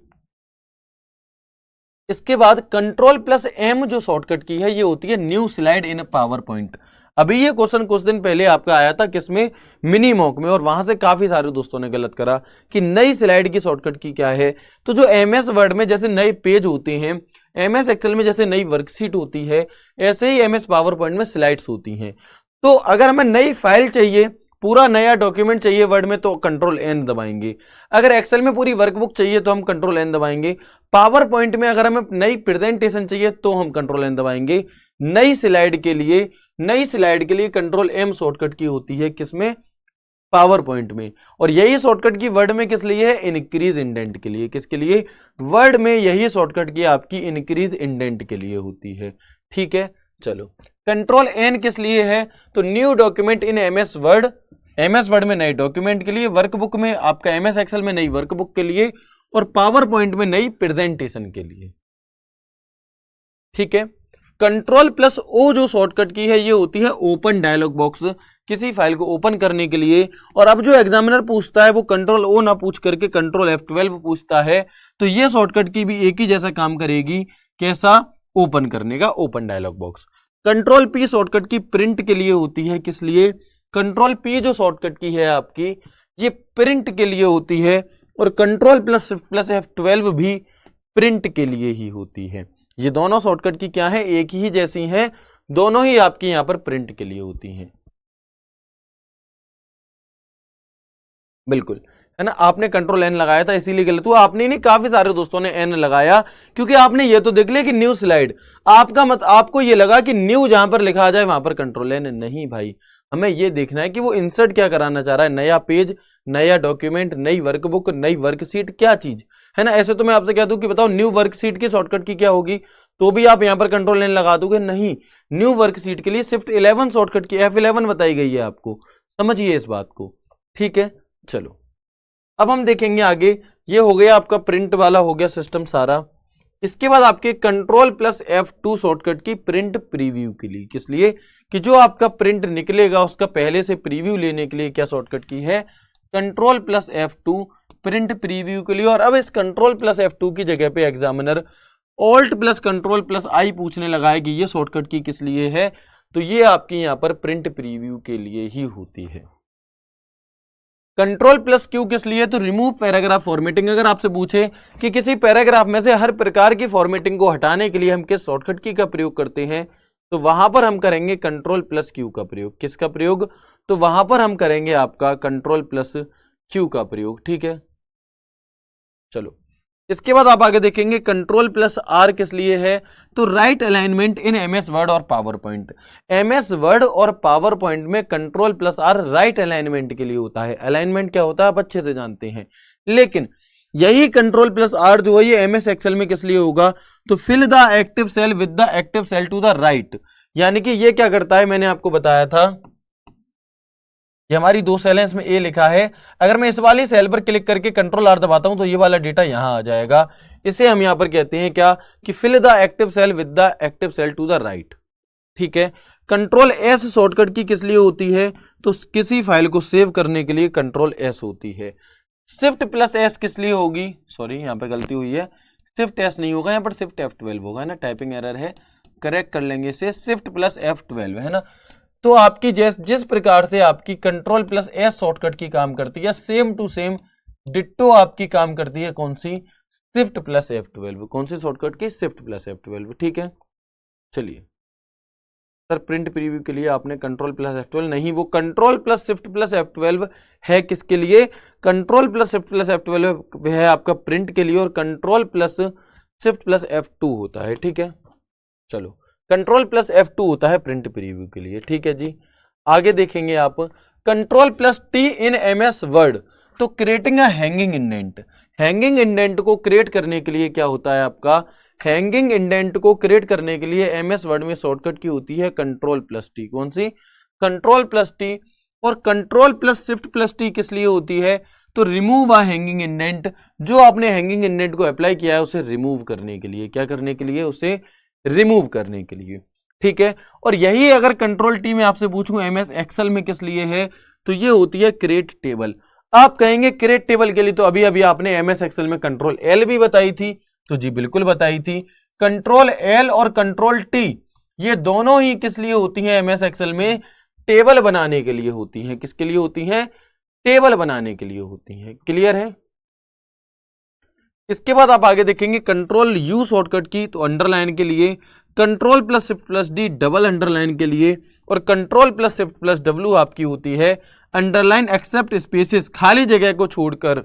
इसके बाद कंट्रोल प्लस एम जो शॉर्टकट की है ये होती है new slide in PowerPoint. अभी ये क्वेश्चन कुछ दिन पहले आपका आया था किसमें, मिनी मॉक में, और वहां से काफी सारे दोस्तों ने गलत करा कि नई स्लाइड की शॉर्टकट की क्या है। तो जो एमएस वर्ड में जैसे नए पेज होते हैं, एमएस एक्सेल में जैसे नई वर्कशीट होती है, ऐसे ही एमएस पावर पॉइंट में स्लाइड्स होती हैं। तो अगर हमें नई फाइल चाहिए, पूरा नया डॉक्यूमेंट चाहिए वर्ड में, तो कंट्रोल एन दबाएंगे। अगर एक्सेल में पूरी वर्कबुक चाहिए तो हम कंट्रोल एन दबाएंगे। पावर पॉइंट में अगर हमें नई प्रेजेंटेशन चाहिए तो हम कंट्रोल एन दबाएंगे। नई स्लाइड के लिए कंट्रोल एम शॉर्टकट की होती है किसमें, पावर पॉइंट में। और यही शॉर्टकट की वर्ड में किस लिए है, इंक्रीज इंडेंट के लिए। किसके लिए, वर्ड में यही शॉर्टकट की आपकी इंक्रीज इंडेंट के लिए होती है, ठीक है। चलो कंट्रोल एन किस लिए है, तो new document in MS Word में नए डॉक्यूमेंट के लिए, वर्कबुक में आपका एमएस एक्सेल में नई वर्कबुक के लिए, और पावर पॉइंट में नई प्रेजेंटेशन के लिए, ठीक है। कंट्रोल प्लस ओ जो शॉर्टकट की है ये होती है ओपन डायलॉग बॉक्स, किसी फाइल को ओपन करने के लिए। और अब जो एग्जामिनर पूछता है वो कंट्रोल ओ ना पूछ करके कंट्रोल F12 पूछता है, तो ये शॉर्टकट की भी एक ही जैसा काम करेगी, कैसा, ओपन करने का, open dialog box. Control P shortcut की प्रिंट के लिए होती है, किस लिए, कंट्रोल पी जो शॉर्टकट की है आपकी ये प्रिंट के लिए होती है, और कंट्रोल प्लस F12 भी प्रिंट के लिए ही होती है। ये दोनों शॉर्टकट की क्या है, एक ही जैसी हैं, दोनों ही आपकी यहां पर प्रिंट के लिए होती हैं, बिल्कुल, है ना। आपने कंट्रोल एन लगाया था इसीलिए गलत हुआ, आपने नहीं, काफी सारे दोस्तों ने एन लगाया, क्योंकि आपने ये तो देख लिया कि न्यू स्लाइड, आपको ये लगा कि न्यू जहां पर लिखा आ जाए वहां पर कंट्रोल एन। नहीं भाई, हमें ये देखना है कि वो इंसर्ट क्या कराना चाह रहा है, नया पेज, नया डॉक्यूमेंट, नई वर्कबुक, नई वर्कशीट, क्या चीज है ना। ऐसे तो मैं आपसे कह दूं कि बताओ न्यू वर्कशीट की शॉर्टकट की क्या होगी, तो भी आप यहां पर कंट्रोल एन लगा दोगे, नहीं। न्यू वर्कशीट के लिए शिफ्ट 11 शॉर्टकट की F11 बताई गई है आपको, समझिए इस बात को, ठीक है। चलो अब हम देखेंगे आगे, ये हो गया आपका प्रिंट वाला हो गया सिस्टम सारा। इसके बाद आपके कंट्रोल प्लस F2 शॉर्टकट की प्रिंट प्रीव्यू के लिए, किस लिए, कि जो आपका प्रिंट निकलेगा उसका पहले से प्रीव्यू लेने के लिए क्या शॉर्टकट की है, control plus F2 print preview के लिए। और अब इस कंट्रोल प्लस F2 की जगह पे examiner alt plus control plus I पूछने लगा है कि ये शॉर्टकट की किस लिए है, तो ये आपकी यहां पर प्रिंट प्रीव्यू के लिए ही होती है। कंट्रोल प्लस क्यू किस लिए, तो रिमूव पैराग्राफ फॉर्मेटिंग। अगर आपसे पूछे कि किसी पैराग्राफ में से हर प्रकार की फॉर्मेटिंग को हटाने के लिए हम किस शॉर्टकट की का प्रयोग करते हैं, तो वहां पर हम करेंगे कंट्रोल प्लस क्यू का प्रयोग। किसका प्रयोग, तो वहां पर हम करेंगे आपका कंट्रोल प्लस क्यू का प्रयोग। ठीक है, चलो इसके बाद आप आगे देखेंगे कंट्रोल प्लस आर किस लिए है, तो right alignment in MS Word और पावर पॉइंट। एमएस वर्ड और पावर पॉइंट में control plus R right alignment के लिए होता है। अलाइनमेंट क्या होता है आप अच्छे से जानते हैं, लेकिन यही कंट्रोल प्लस आर जो है ये एमएस एक्सेल में किस लिए होगा, तो fill the active cell with the active cell to the right. यानी कि ये क्या करता है, मैंने आपको बताया था ये हमारी दो सेल है, इसमें ए लिखा है, अगर मैं इस वाली सेल पर क्लिक करके कंट्रोल आर दबाता हूं तो ये वाला डेटा यहां आ जाएगा। इसे हम यहां पर कहते हैं क्या, कि fill the active cell with the active cell to the right. ठीक है, कंट्रोल एस शॉर्टकट की किस लिए होती है, तो किसी फाइल को सेव करने के लिए कंट्रोल एस होती है। शिफ्ट प्लस एस किस लिए होगी, सॉरी यहां पे गलती हुई है, शिफ्ट एस नहीं होगा, यहां पर शिफ्ट F12 होगा ना, टाइपिंग एरर है, करेक्ट कर लेंगे इसे, शिफ्ट प्लस F12 है ना। तो आपकी जिस प्रकार से आपकी कंट्रोल प्लस एस शॉर्टकट की काम करती है, सेम टू सेम डिट्टो आपकी काम करती है कौन सी, शिफ्ट प्लस F12। कौन सी शॉर्टकट की, शिफ्ट प्लस F12। ठीक है, चलिए सर प्रिंट प्रीव्यू के लिए आपने कंट्रोल प्लस F12 नहीं, वो control plus shift plus F12 है किसके लिए, control plus shift plus F12 है आपका प्रिंट के लिए, और control plus shift plus F2 होता है। ठीक है, चलो कंट्रोल प्लस F2 होता है प्रिंट प्रीव्यू के लिए। ठीक है जी, आगे देखेंगे आप control plus T in MS Word, तो creating a hanging indent. Hanging indent को क्रिएट करने के लिए क्या होता है आपका, हैंगिंग इंडेंट को क्रिएट करने के लिए एमएस वर्ड में शॉर्टकट की होती है कंट्रोल प्लस टी। कौन सी, कंट्रोल प्लस टी। और control plus shift plus T किस लिए होती है, तो रिमूव अ हैंगिंग इंडेंट। जो आपने हैंगिंग इंडेंट को अप्लाई किया है उसे रिमूव करने के लिए, क्या करने के लिए, उसे रिमूव करने के लिए। ठीक है, और यही अगर कंट्रोल टी में आपसे पूछूं एमएस एक्सेल में किस लिए है, तो ये होती है क्रिएट टेबल। आप कहेंगे क्रिएट टेबल के लिए, तो अभी अभी आपने एमएस एक्सेल में कंट्रोल एल भी बताई थी, तो जी बिल्कुल बताई थी। कंट्रोल एल और कंट्रोल टी ये दोनों ही किस लिए होती हैं एमएस एक्सेल में, टेबल बनाने के लिए होती हैं। किसके लिए होती हैं, टेबल बनाने के लिए होती हैं। क्लियर है, इसके बाद आप आगे देखेंगे कंट्रोल यू शॉर्टकट की, तो अंडरलाइन के लिए, control plus shift plus D double underline के लिए, और control plus shift plus W आपकी होती है अंडरलाइन एक्सेप्ट स्पेसेस, खाली जगह को छोड़कर,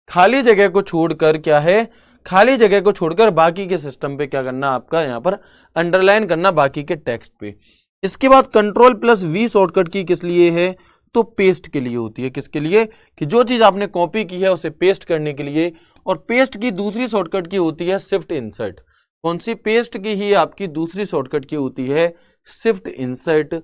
खाली जगह को छोड़कर क्या है, खाली जगह को छोड़कर बाकी के सिस्टम पे क्या करना आपका, यहां पर अंडरलाइन करना बाकी के टेक्स्ट पे। इसके बाद कंट्रोल प्लस वी शॉर्टकट की किस लिए है, तो पेस्ट के लिए होती है। किसके लिए, कि जो चीज आपने कॉपी की है उसे पेस्ट करने के लिए। और पेस्ट की दूसरी शॉर्टकट की होती है शिफ्ट इंसर्ट। कौन सी, पेस्ट की ही आपकी दूसरी शॉर्टकट की होती है shift insert.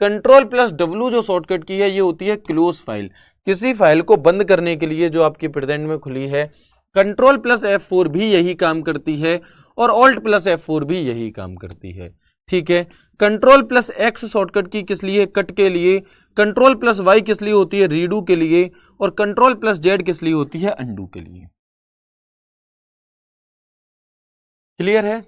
Control plus W जो शॉर्टकट की है ये होती है क्लोज फाइल, किसी फाइल को बंद करने के लिए जो आपकी प्रेजेंट में खुली है। कंट्रोल प्लस F4 भी यही काम करती है, और ऑल्ट प्लस F4 भी यही काम करती है। ठीक है, कंट्रोल प्लस एक्स शॉर्टकट की किस लिए, कट के लिए। कंट्रोल प्लस वाई किस लिए होती है, रीडू के लिए। और कंट्रोल प्लस जेड किस लिए होती है, अंडू के लिए। क्लियर है,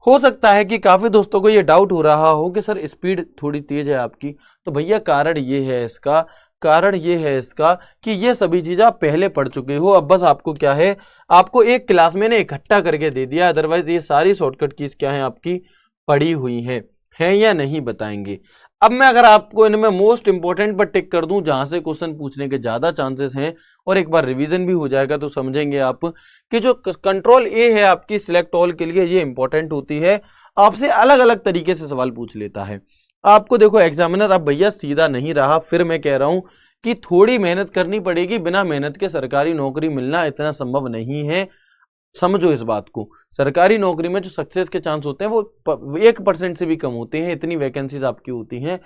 हो सकता है कि काफी दोस्तों को ये डाउट हो रहा हो कि सर स्पीड थोड़ी तेज है आपकी, तो भैया कारण ये है इसका, कारण ये है इसका कि ये सभी चीज आप पहले पढ़ चुके हो। अब बस आपको क्या है, आपको एक क्लास में ने इकट्ठा करके दे दिया, अदरवाइज ये सारी शॉर्टकट कीज क्या है आपकी पढ़ी हुई है या नहीं बताएंगे। अब मैं अगर आपको इनमें मोस्ट इंपोर्टेंट पर टिक कर दूं जहां से क्वेश्चन पूछने के ज्यादा चांसेस हैं, और एक बार रिवीजन भी हो जाएगा, तो समझेंगे आप कि जो कंट्रोल ए है आपकी सिलेक्ट ऑल के लिए, ये इंपॉर्टेंट होती है, आपसे अलग अलग तरीके से सवाल पूछ लेता है। आपको देखो एग्जामिनर अब भैया सीधा नहीं रहा, फिर मैं कह रहा हूं कि थोड़ी मेहनत करनी पड़ेगी, बिना मेहनत के सरकारी नौकरी मिलना इतना संभव नहीं है। समझो इस बात को, सरकारी नौकरी में जो सक्सेस के चांस होते हैं वो 1% से भी कम होते हैं, इतनी वैकेंसीज आपकी होती हैं।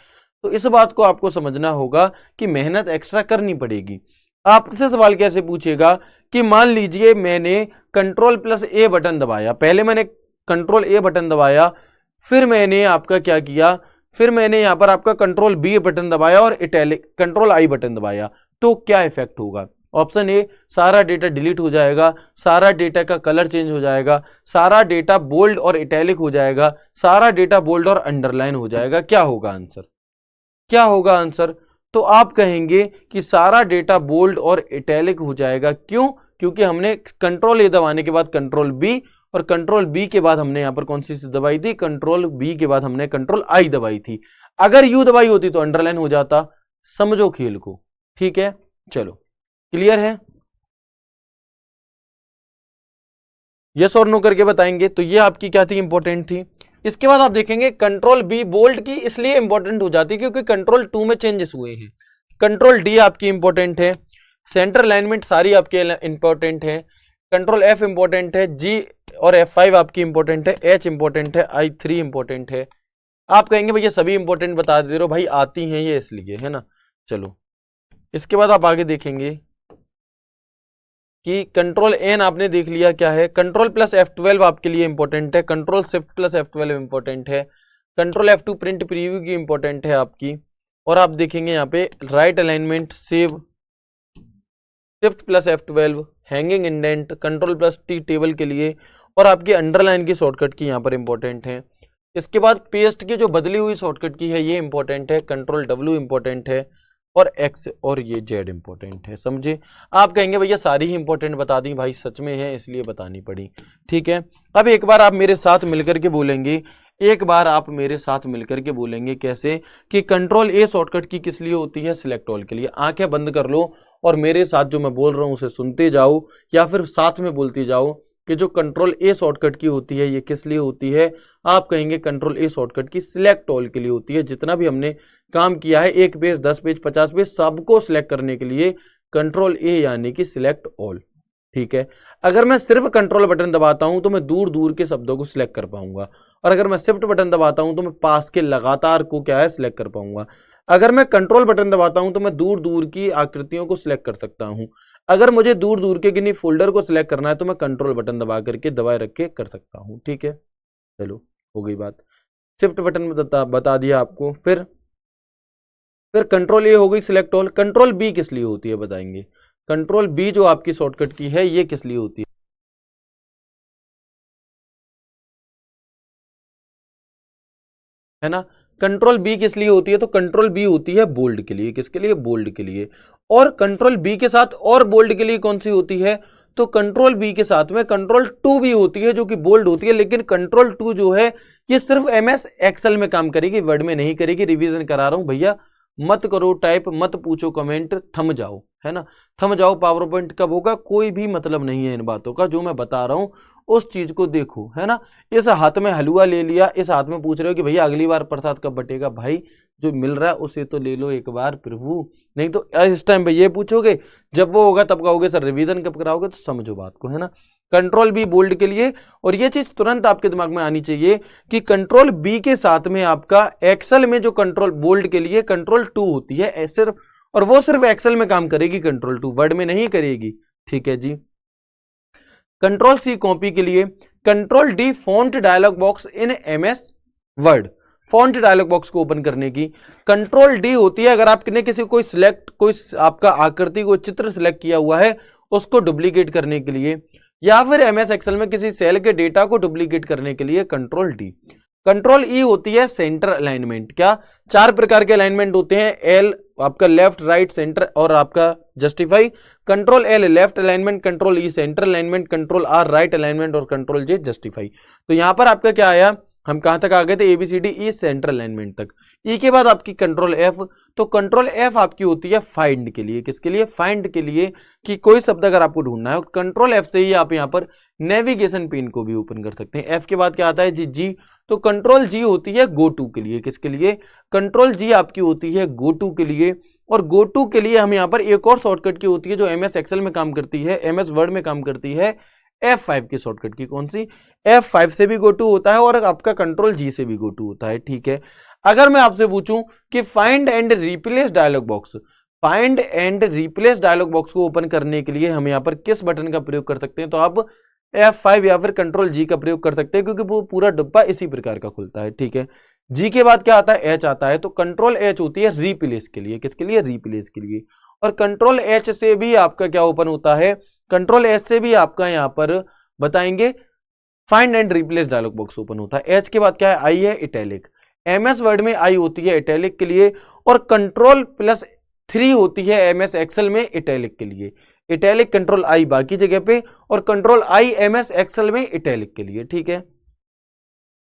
तो इस बात को आपको समझना होगा कि मेहनत एक्स्ट्रा करनी पड़ेगी। आपसे सवाल कैसे पूछेगा कि मान लीजिए मैंने कंट्रोल प्लस ए बटन दबाया, पहले मैंने कंट्रोल ए बटन दबाया, फिर मैंने आपका क्या किया, फिर मैंने यहां पर आपका कंट्रोल बी बटन दबाया और इटैलिक कंट्रोल आई बटन दबाया, तो क्या इफेक्ट होगा? ऑप्शन ए, सारा डेटा डिलीट हो जाएगा, सारा डेटा का कलर चेंज हो जाएगा, सारा डेटा बोल्ड और इटैलिक हो जाएगा, सारा डेटा बोल्ड और अंडरलाइन हो जाएगा। क्या होगा आंसर? क्या होगा आंसर? तो आप कहेंगे कि सारा डेटा बोल्ड और इटैलिक हो जाएगा। क्यों? क्योंकि हमने कंट्रोल ए दबाने के बाद कंट्रोल बी, और कंट्रोल बी के बाद हमने यहां पर कौन सी दबाई थी? कंट्रोल बी के बाद हमने कंट्रोल आई दबाई थी। अगर यू दबाई होती तो अंडरलाइन हो जाता। समझो खेल को, ठीक है? चलो, क्लियर है? यस और नो करके बताएंगे। तो ये आपकी क्या थी? इंपॉर्टेंट थी। इसके बाद आप देखेंगे कंट्रोल बी बोल्ड की इसलिए इंपॉर्टेंट हो जाती है क्योंकि कंट्रोल 2 में चेंजेस हुए हैं। कंट्रोल डी आपकी इंपॉर्टेंट है, सेंटर अलाइनमेंट सारी आपके इंपॉर्टेंट है, कंट्रोल एफ इंपॉर्टेंट है, जी और F5 आपकी इंपॉर्टेंट है, एच इंपॉर्टेंट है, I3 इंपॉर्टेंट है। आप कहेंगे भैया सभी इंपॉर्टेंट बता दे रहे हो भाई, आती हैं ये इसलिए, है ना? चलो, इसके बाद आप आगे देखेंगे कि कंट्रोल एन आपने देख लिया क्या है। कंट्रोल प्लस F12 आपके लिए इंपॉर्टेंट है, control shift plus F12 important है, कंट्रोल F2 प्रिंट प्रीव्यू की इंपॉर्टेंट है आपकी। और आप देखेंगे यहाँ पे right alignment, save, shift plus F12, hanging indent, control plus T table के लिए, और आपकी अंडरलाइन की शॉर्टकट की यहाँ पर इंपॉर्टेंट है। इसके बाद पेस्ट की जो बदली हुई शॉर्टकट की है ये इंपॉर्टेंट है, कंट्रोल W इंपॉर्टेंट है, और X और ये Z इंपॉर्टेंट है। समझे? आप कहेंगे भैया सारी ही इंपॉर्टेंट बता दी, भाई सच में है इसलिए बतानी पड़ी। ठीक है, अब एक बार आप मेरे साथ मिलकर के बोलेंगे, एक बार आप मेरे साथ मिलकर के बोलेंगे कैसे कि कंट्रोल ए शॉर्टकट की किस लिए होती है? सिलेक्ट ऑल के लिए। आंखें बंद कर लो और मेरे साथ जो मैं बोल रहा हूं उसे सुनते जाओ या फिर साथ में बोलते जाओ कि जो कंट्रोल ए शॉर्टकट की होती है ये किस लिए होती है? आप कहेंगे कंट्रोल ए शॉर्टकट की सिलेक्ट ऑल के लिए होती है। जितना भी हमने काम किया है 1 पेज 10 पेज 50 पेज सबको सिलेक्ट करने के लिए कंट्रोल ए यानी कि सिलेक्ट ऑल। ठीक है, अगर मैं सिर्फ कंट्रोल बटन दबाता हूं तो मैं दूर दूर के शब्दों को सिलेक्ट कर पाऊंगा, और अगर मैं शिफ्ट बटन दबाता हूं तो मैं पास के लगातार को क्या है सिलेक्ट कर पाऊंगा। अगर मैं कंट्रोल बटन दबाता हूं तो मैं दूर दूर की आकृतियों को सिलेक्ट कर सकता हूं। अगर मुझे दूर दूर के किन्हीं फोल्डर को सिलेक्ट करना है तो मैं कंट्रोल बटन दबा करके दबाए रख के कर सकता हूं। ठीक है, चलो हो गई बात। शिफ्ट बटन बता दिया आपको। फिर कंट्रोल ए हो गई सिलेक्ट ऑल। कंट्रोल बी किस लिए होती है बताएंगे? कंट्रोल बी जो आपकी शॉर्टकट की है ये किस लिए होती है ना? कंट्रोल बी किस लिए होती है? तो कंट्रोल बी होती है बोल्ड के लिए। किसके लिए? बोल्ड के लिए। और कंट्रोल बी के साथ और बोल्ड के लिए कौन सी होती है? तो कंट्रोल बी के साथ में कंट्रोल 2 भी होती है जो कि बोल्ड होती है, लेकिन कंट्रोल 2 जो है ये सिर्फ MS एक्सेल में काम करेगी, वर्ड में नहीं करेगी। रिवीजन करा रहा हूं भैया, मत करो टाइप, मत पूछो कमेंट, थम जाओ, है ना? थम जाओ। पावर पॉइंट कब होगा? कोई भी मतलब नहीं है इन बातों का, जो मैं बता रहा हूं उस चीज को देखो, है ना? इस हाथ में हलवा ले लिया, इस हाथ में पूछ रहे हो कि भैया अगली बार प्रसाद कब बटेगा? भाई जो मिल रहा है उसे तो ले लो एक बार प्रभु, नहीं तो इस टाइम पे ये पूछोगे, जब वो होगा तब कहोगे सर रिवीजन कब कराओगे? तो समझो बात को, है ना? कंट्रोल बी बोल्ड के लिए। और ये चीज तुरंत आपके दिमाग में आनी चाहिए कि कंट्रोल बी के साथ में आपका एक्सेल में जो कंट्रोल बोल्ड के लिए कंट्रोल 2 होती है सिर्फ, और वो सिर्फ एक्सेल में काम करेगी कंट्रोल 2, वर्ड में नहीं करेगी। ठीक है जी। कंट्रोल सी कॉपी के लिए। Control D font dialog box in MS Word, font dialog box को ओपन करने की। कंट्रोल डी होती है अगर आपने किसी कोई आपका आकृति को चित्र सिलेक्ट किया हुआ है उसको डुप्लीकेट करने के लिए, या फिर MS एक्सेल में किसी सेल के डेटा को डुप्लीकेट करने के लिए कंट्रोल डी। कंट्रोल ई होती है सेंटर अलाइनमेंट। क्या? 4 प्रकार के अलाइनमेंट होते हैं, L आपका लेफ्ट राइट सेंटर और आपका justify. Control L left alignment, control ई centre alignment, control R right alignment और कंट्रोल J जस्टिफाई। तो यहां पर आपका क्या आया? हम कहां तक आ गए थे? ABCD सेंटर अलाइनमेंट तक। ई के बाद आपकी कंट्रोल F। तो कंट्रोल F आपकी होती है फाइंड के लिए। किसके लिए? फाइंड के लिए, कि कोई शब्द अगर आपको ढूंढना है कंट्रोल F से ही आप यहां पर नेविगेशन पेन को भी ओपन कर सकते हैं। F के बाद क्या आता है? जी। तो कंट्रोल G होती है गो टू के लिए। किसके लिए? कंट्रोल G आपकी होती है गो टू के लिए। और गो टू के लिए हम यहां पर एक और शॉर्टकट की होती है जो MS एक्सेल में काम करती है, MS वर्ड में काम करती है, F5 की शॉर्टकट की। कौन सी? F5 से भी गो टू होता है और आपका कंट्रोल G से भी गो टू होता है। ठीक है, अगर मैं आपसे पूछूं कि find and replace dialog box, find and replace dialog box को ओपन करने के लिए हम यहां पर किस बटन का प्रयोग कर सकते हैं? तो आप F5 या फिर कंट्रोल G का प्रयोग कर सकते हैं, क्योंकि वो पूरा डब्बा इसी प्रकार का खुलता है। ठीक है, G के बाद क्या आता है? H आता है। तो कंट्रोल H होती है रिप्लेस के लिए। किसके लिए? रिप्लेस के लिए। और कंट्रोल एच से भी आपका क्या ओपन होता है, कंट्रोल एच से भी आपका यहां पर बताएंगे find and replace dialog box open होता है। एच के बाद क्या है, आई है इटैलिक। एमएस वर्ड में आई होती है इटैलिक के लिए, और कंट्रोल प्लस 3 होती है एमएस एक्सेल में इटैलिक के लिए। इटैलिक कंट्रोल आई बाकी जगह पे, और कंट्रोल आई एमएस एक्सेल में इटैलिक के लिए, ठीक है।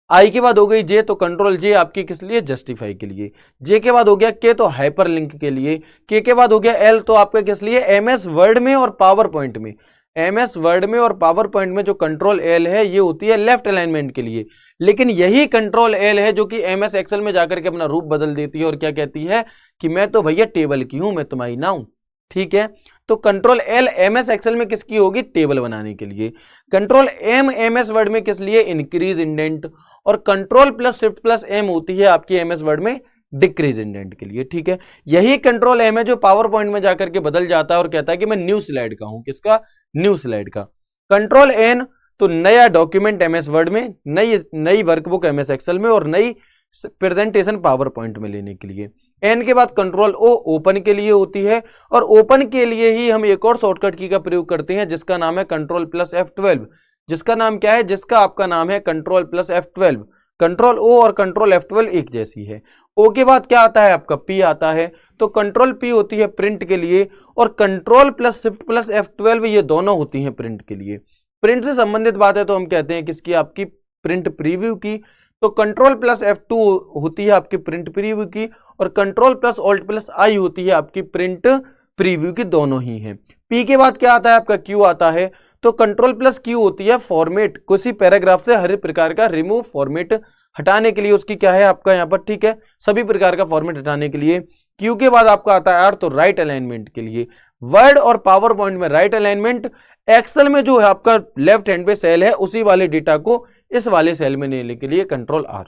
आई के बाद हो गई जे, तो कंट्रोल जे आपकी किस लिए, जस्टिफाई के लिए। जे के बाद हो गया के, तो हाइपरलिंक के लिए। के बाद हो गया एल, तो आपका किस लिए, एमएस वर्ड में और पावर पॉइंट में। एमएस वर्ड में और पावर पॉइंट में जो कंट्रोल एल है ये होती है लेफ्ट अलाइनमेंट के लिए। लेकिन यही कंट्रोल एल है जो कि एमएस एक्सेल में जाकर के अपना रूप बदल देती है और क्या कहती है कि मैं तो भैया टेबल की हूं, मैं तुम्हारी ना हूं, ठीक है। तो कंट्रोल एल एमएस एक्सेल में किसकी होगी, टेबल बनाने के लिए। कंट्रोल एम एमएस वर्ड में किस लिए, इंक्रीज इंडेंट। और control plus shift plus M होती है आपकी एमएस वर्ड में डिक्रीज इंडेंट के लिए, ठीक है। यही कंट्रोल एम है जो पावर पॉइंट में जाकर के बदल जाता है और कहता है कि मैं न्यू स्लाइड का हूं, किसका, न्यू स्लाइड का। कंट्रोल एन, तो नया डॉक्यूमेंट एमएस वर्ड में, नई वर्कबुक एमएस एक्सेल में, और नई प्रेजेंटेशन पावर पॉइंट में लेने के लिए। एन के बाद कंट्रोल ओ ओपन के लिए होती है, और ओपन के लिए ही हम एक और शॉर्टकट की का प्रयोग करते हैं जिसका नाम है कंट्रोल प्लस F12। जिसका नाम क्या है, जिसका आपका नाम है कंट्रोल प्लस F12। कंट्रोल ओ और कंट्रोल F12 एक जैसी है। ओ के बाद क्या आता है आपका, पी आता है, तो कंट्रोल पी होती है प्रिंट के लिए, और control plus shift plus F12 ये दोनों होती हैं प्रिंट के लिए। प्रिंट से संबंधित बात है तो हम कहते हैं किसकी, आपकी प्रिंट प्रीव्यू की। तो कंट्रोल प्लस F2 होती है आपकी प्रिंट प्रीव्यू की, और कंट्रोल प्लस ऑल्ट प्लस आई होती है आपकी प्रिंट प्रीव्यू की, दोनों ही हैं। पी के बाद क्या आता है आपका, क्यू आता है, तो कंट्रोल प्लस क्यू होती है फॉर्मेट, किसी पैराग्राफ से हर प्रकार का रिमूव फॉर्मेट हटाने के लिए उसकी क्या है आपका यहाँ पर, ठीक है, सभी प्रकार का फॉर्मेट हटाने के लिए। क्यू के बाद आपका आता है आर, तो राइट अलाइनमेंट के लिए। वर्ड और पावर पॉइंट में राइट अलाइनमेंट, एक्सेल में जो है आपका लेफ्ट हैंड पे सेल है उसी वाले डेटा को इस वाले सेल में लेने के लिए control R.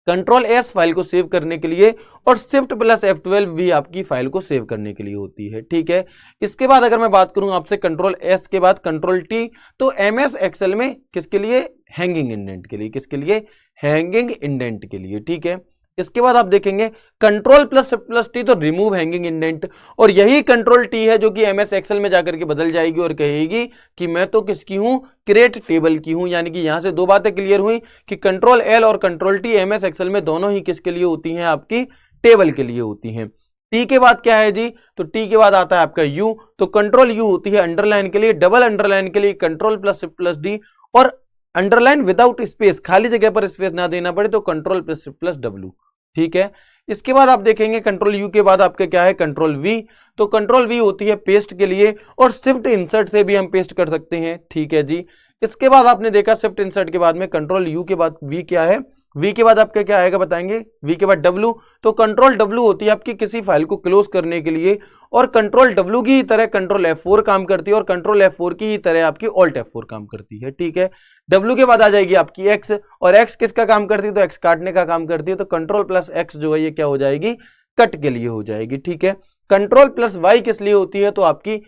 Control S file को सेव करने के लिए, और शिफ्ट प्लस F12 भी आपकी फाइल को सेव करने के लिए होती है, ठीक है। इसके बाद अगर मैं बात करूं आपसे कंट्रोल एस के बाद कंट्रोल टी, तो एमएस एक्सेल में किसके लिए, हैंगिंग इंडेंट के लिए, किसके लिए, हैंगिंग इंडेंट के लिए, ठीक है। इसके बाद आप देखेंगे control plus shift plus T, तो रिमूव हैंगिंग इंडेंट, और यही कंट्रोल टी है जो कि एमएस एक्सेल में जाकर के बदल जाएगी और कहेगी कि मैं तो किसकी हूं, क्रिएट टेबल की हूं। यानी कि यहां से दो बातें क्लियर हुई कि कंट्रोल एल और कंट्रोल टी एमएस एक्सेल में दोनों ही किसके लिए होती हैं, आपकी टेबल के लिए होती हैं। टी के बाद क्या है जी, तो टी के बाद आता है आपका यू, तो कंट्रोल यू होती है अंडरलाइन के लिए, डबल अंडरलाइन के लिए control plus shift plus D, और अंडरलाइन विदाउट स्पेस, खाली जगह पर स्पेस ना देना पड़े तो control plus shift plus W, ठीक है। इसके बाद आप देखेंगे कंट्रोल यू के बाद आपका क्या है, कंट्रोल वी, तो कंट्रोल वी होती है पेस्ट के लिए, और शिफ्ट इंसर्ट से भी हम पेस्ट कर सकते हैं, ठीक है जी। इसके बाद आपने देखा शिफ्ट इंसर्ट के बाद में कंट्रोल यू के बाद वी क्या है, वी के बाद आपका क्या आएगा बताएंगे, वी के बाद डब्ल्यू, तो कंट्रोल डब्ल्यू होती है आपकी किसी फाइल को क्लोज करने के लिए, और कंट्रोल डब्ल्यू की ही तरह कंट्रोल F4 काम करती है, और कंट्रोल F4 की ही तरह आपकी ऑल्ट F4 काम करती है, ठीक है। डब्ल्यू के बाद आ जाएगी आपकी एक्स, और एक्स किसका काम करती है, तो एक्स काटने का काम करती है, तो कंट्रोल प्लस एक्स जो है ये क्या हो जाएगी, कट के लिए हो जाएगी, ठीक है। कंट्रोल प्लस वाई किस लिए होती है, तो आपकी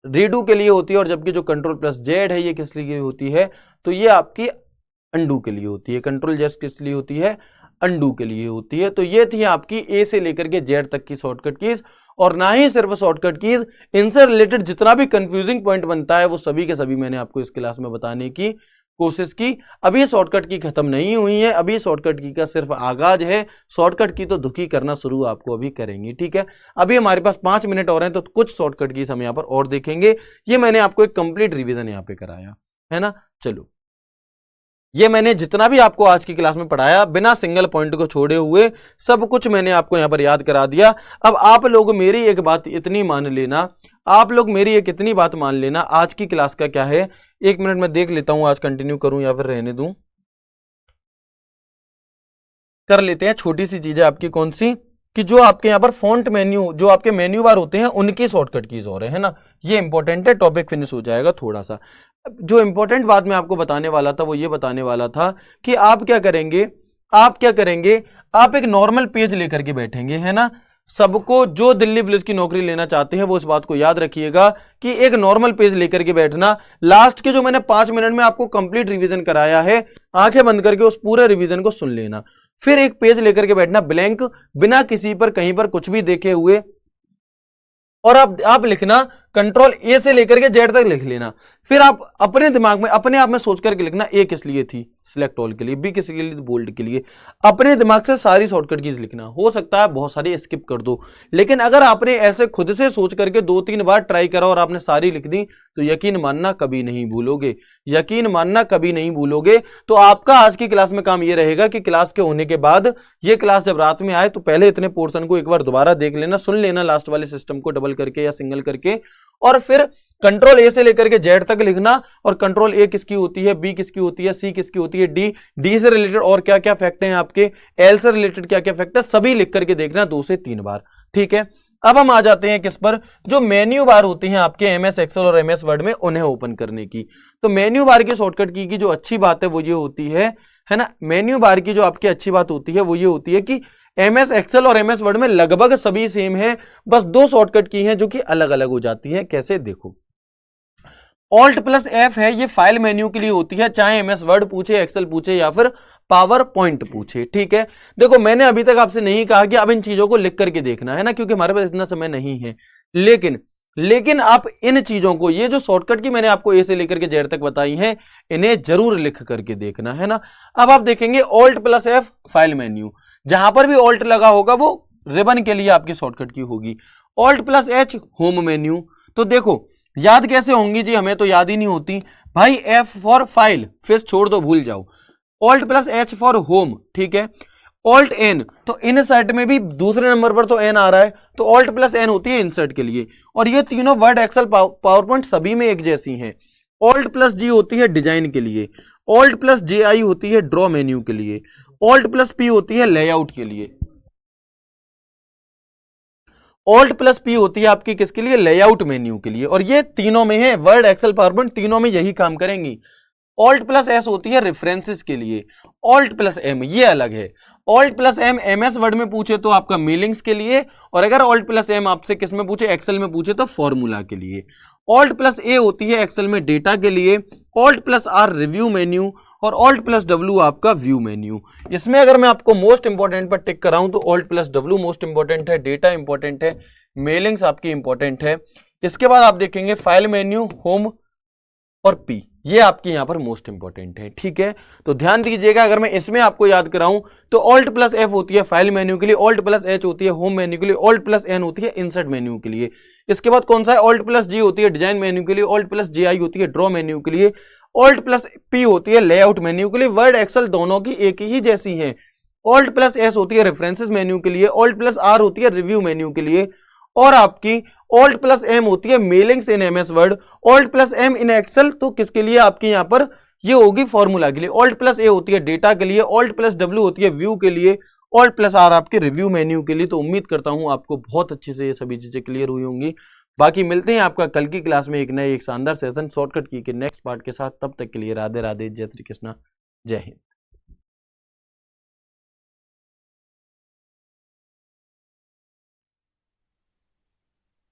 रीडू के लिए होती है, और जबकि जो कंट्रोल प्लस जेड है ये किस लिए होती है, तो ये आपकी अंडू के लिए होती है। कंट्रोल जेड किस लिए होती है, अंडू के लिए होती है। तो ये थी आपकी ए से लेकर के जेड तक की शॉर्टकट कीज, और ना ही सिर्फ शॉर्टकट कीज, इनसे रिलेटेड जितना भी कंफ्यूजिंग पॉइंट बनता है वो सभी के सभी मैंने आपको इस क्लास में बताने की कोशिश की। अभी शॉर्टकट की खत्म नहीं हुई है, अभी शॉर्टकट की का सिर्फ आगाज है, शॉर्टकट की तो दुखी करना शुरू आपको अभी करेंगे, ठीक है। अभी हमारे पास 5 मिनट और हैं तो कुछ शॉर्टकट की हम यहाँ पर और देखेंगे। ये मैंने आपको एक कंप्लीट रिवीजन यहाँ पे कराया है ना। चलो, ये मैंने जितना भी आपको आज की क्लास में पढ़ाया बिना सिंगल पॉइंट को छोड़े हुए सब कुछ मैंने आपको यहाँ पर याद करा दिया। अब आप लोग मेरी एक बात इतनी मान लेना, आप लोग मेरी एक इतनी बात मान लेना, आज की क्लास का क्या है, 1 मिनट में देख लेता हूं आज कंटिन्यू करूं या फिर रहने दूं। कर लेते हैं। छोटी सी चीज है आपकी कौन सी, कि जो आपके यहाँ पर फॉन्ट मेन्यू, जो आपके मेन्यू बार होते हैं उनकी शॉर्टकट कीज हो रहे हैं ना, ये इंपॉर्टेंट है। टॉपिक फिनिश हो जाएगा थोड़ा सा। जो इंपॉर्टेंट बात मैं आपको बताने वाला था वो ये बताने वाला था कि आप क्या करेंगे, आप एक नॉर्मल पेज लेकर के बैठेंगे, है ना। सबको जो दिल्ली पुलिस की नौकरी लेना चाहते हैं वो इस बात को याद रखिएगा कि एक नॉर्मल पेज लेकर के बैठना। लास्ट के जो मैंने 5 मिनट में आपको कंप्लीट रिवीजन कराया है, आंखें बंद करके उस पूरे रिवीजन को सुन लेना। फिर एक पेज लेकर के बैठना ब्लैंक, बिना किसी पर कहीं पर कुछ भी देखे हुए, और आप लिखना कंट्रोल ए से लेकर के जेड तक लिख लेना। फिर आप अपने दिमाग में अपने आप में सोच करके लिखना, ए किस लिए थी, सिलेक्ट ऑल के लिए, बी किस लिए, बोल्ड के लिए। अपने दिमाग से सारी शॉर्टकट कीज लिखना। हो सकता है बहुत सारी स्किप कर दो, लेकिन अगर आपने ऐसे खुद से सोच करके 2-3 बार ट्राई करा और आपने सारी लिख दी तो यकीन मानना कभी नहीं भूलोगे, यकीन मानना कभी नहीं भूलोगे। तो आपका आज की क्लास में काम यह रहेगा कि क्लास के होने के बाद ये क्लास जब रात में आए तो पहले इतने पोर्शन को एक बार दोबारा देख लेना, सुन लेना लास्ट वाले सिस्टम को डबल करके या सिंगल करके, और फिर कंट्रोल ए से लेकर के जेड तक लिखना। और कंट्रोल ए किसकी होती है, बी किसकी होती है, सी किसकी होती है, डी से रिलेटेड और क्या क्या फैक्ट हैं आपके, एल से रिलेटेड क्या क्या फैक्ट है, सभी लिख करके देखना 2 से 3 बार। ठीक है, अब हम आ जाते हैं किस पर, जो मेन्यू बार होती हैं आपके एमएस एक्सेल और एमएस वर्ड में, उन्हें ओपन करने की। तो मेन्यू बार की शॉर्टकट की जो अच्छी बात है वो ये होती है ना, मेन्यू बार की जो आपकी अच्छी बात होती है वो ये होती है कि एमएस एक्सेल और एमएस वर्ड में लगभग सभी सेम है, बस 2 शॉर्टकट की हैं जो कि अलग अलग हो जाती हैं। कैसे, देखो, ऑल्ट प्लस एफ है, ये फाइल मेन्यू के लिए होती है, चाहे एमएस वर्ड पूछे, एक्सेल पूछे या फिर पावर पॉइंट पूछे। ठीक है, देखो मैंने अभी तक आपसे नहीं कहा कि अब इन चीजों को लिख करके देखना है ना, क्योंकि हमारे पास इतना समय नहीं है, लेकिन आप इन चीजों को, ये जो शॉर्टकट की मैंने आपको ए से लेकर के जेड तक बताई हैं, इन्हें जरूर लिख करके देखना है ना। अब आप देखेंगे alt plus F file menu, जहां पर भी ऑल्ट लगा होगा वो रिबन के लिए आपकी शॉर्टकट की होगी। Alt plus H home menu, तो देखो याद कैसे होंगी जी, हमें तो याद ही नहीं होती भाई। एफ फॉर फाइल, फिर छोड़ दो, भूल जाओ। Alt plus H for home, ठीक है। ऑल्ट एन, तो इनसर्ट में भी दूसरे नंबर पर तो एन आ रहा है, तो ऑल्ट प्लस एन होती है इंसर्ट के लिए। और ये तीनों वर्ड, एक्सेल, पावर पॉइंट सभी में एक जैसी हैं। ऑल्ट प्लस जी होती है डिजाइन के लिए, ऑल्ट प्लस जे आई होती है ड्रॉ मेन्यू के लिए, ऑल्ट प्लस पी होती है लेआउट के लिए। ऑल्ट प्लस पी होती है आपकी किसके लिए, लेआउट मेन्यू के लिए। और ये तीनों में है, वर्ड, एक्सेल, पावरपॉइंट तीनों में यही काम करेंगी। ऑल्ट प्लस एस होती है रेफरेंसेस के लिए, ऑल्ट प्लस एम ये अलग है। Alt plus M MS Word में पूछे तो आपका मेलिंग्स के लिए, और अगर ऑल्ट प्लस एम आपसे किस में पूछे, एक्सेल में पूछे तो फॉर्मूला के लिए। ऑल्ट प्लस ए होती है एक्सेल में डेटा के लिए, alt plus R review menu, और ऑल्ट प्लस डब्ल्यू आपका व्यू मेन्यू। इसमें अगर मैं आपको मोस्ट इंपॉर्टेंट पर टिक कराऊं तो alt plus W most important है, डेटा इंपॉर्टेंट है, मेलिंग्स आपकी इंपॉर्टेंट है। इसके बाद आप देखेंगे फाइल मेन्यू, होम और पी, ये आपके यहां पर मोस्ट इंपॉर्टेंट है। ठीक है, तो ध्यान दीजिएगा, अगर मैं इसमें आपको याद कराऊं तो ऑल्ट प्लस एफ होती है फाइल मेन्यू के लिए, ऑल्ट प्लस एच होती है होम मेन्यू के लिए, ऑल्ट प्लस एन होती है इंसर्ट मेन्यू के लिए। इसके बाद कौन सा है, ऑल्ट प्लस जी होती है डिजाइन मेन्यू के लिए, ऑल्ट प्लस जे आई होती है ड्रॉ मेन्यू के लिए, ऑल्ट प्लस पी होती है लेआउट मेन्यू के लिए। वर्ड, एक्सेल दोनों की एक ही जैसी है। ऑल्ट प्लस एस होती है रेफरेंसेस मेन्यू के लिए, ऑल्ट प्लस आर होती है रिव्यू मेन्यू के लिए, और आपकी ऑल्ट प्लस एम होती है mailings in MS Word, alt plus M in Excel तो किसके लिए आपके यहां पर ये होगी फॉर्मूला के लिए, ऑल्ट प्लस ए होती है डेटा के लिए, ऑल्ट प्लस डब्ल्यू होती है व्यू के लिए, ऑल्ट प्लस आर आपके रिव्यू मेन्यू के लिए। तो उम्मीद करता हूं आपको बहुत अच्छे से ये सभी चीजें क्लियर हुई होंगी। बाकी मिलते हैं आपका कल की क्लास में एक नए एक शानदार सेशन शॉर्टकट की के नेक्स्ट पार्ट के साथ। तब तक के लिए राधे राधे, जय श्री कृष्णा, जय हिंद।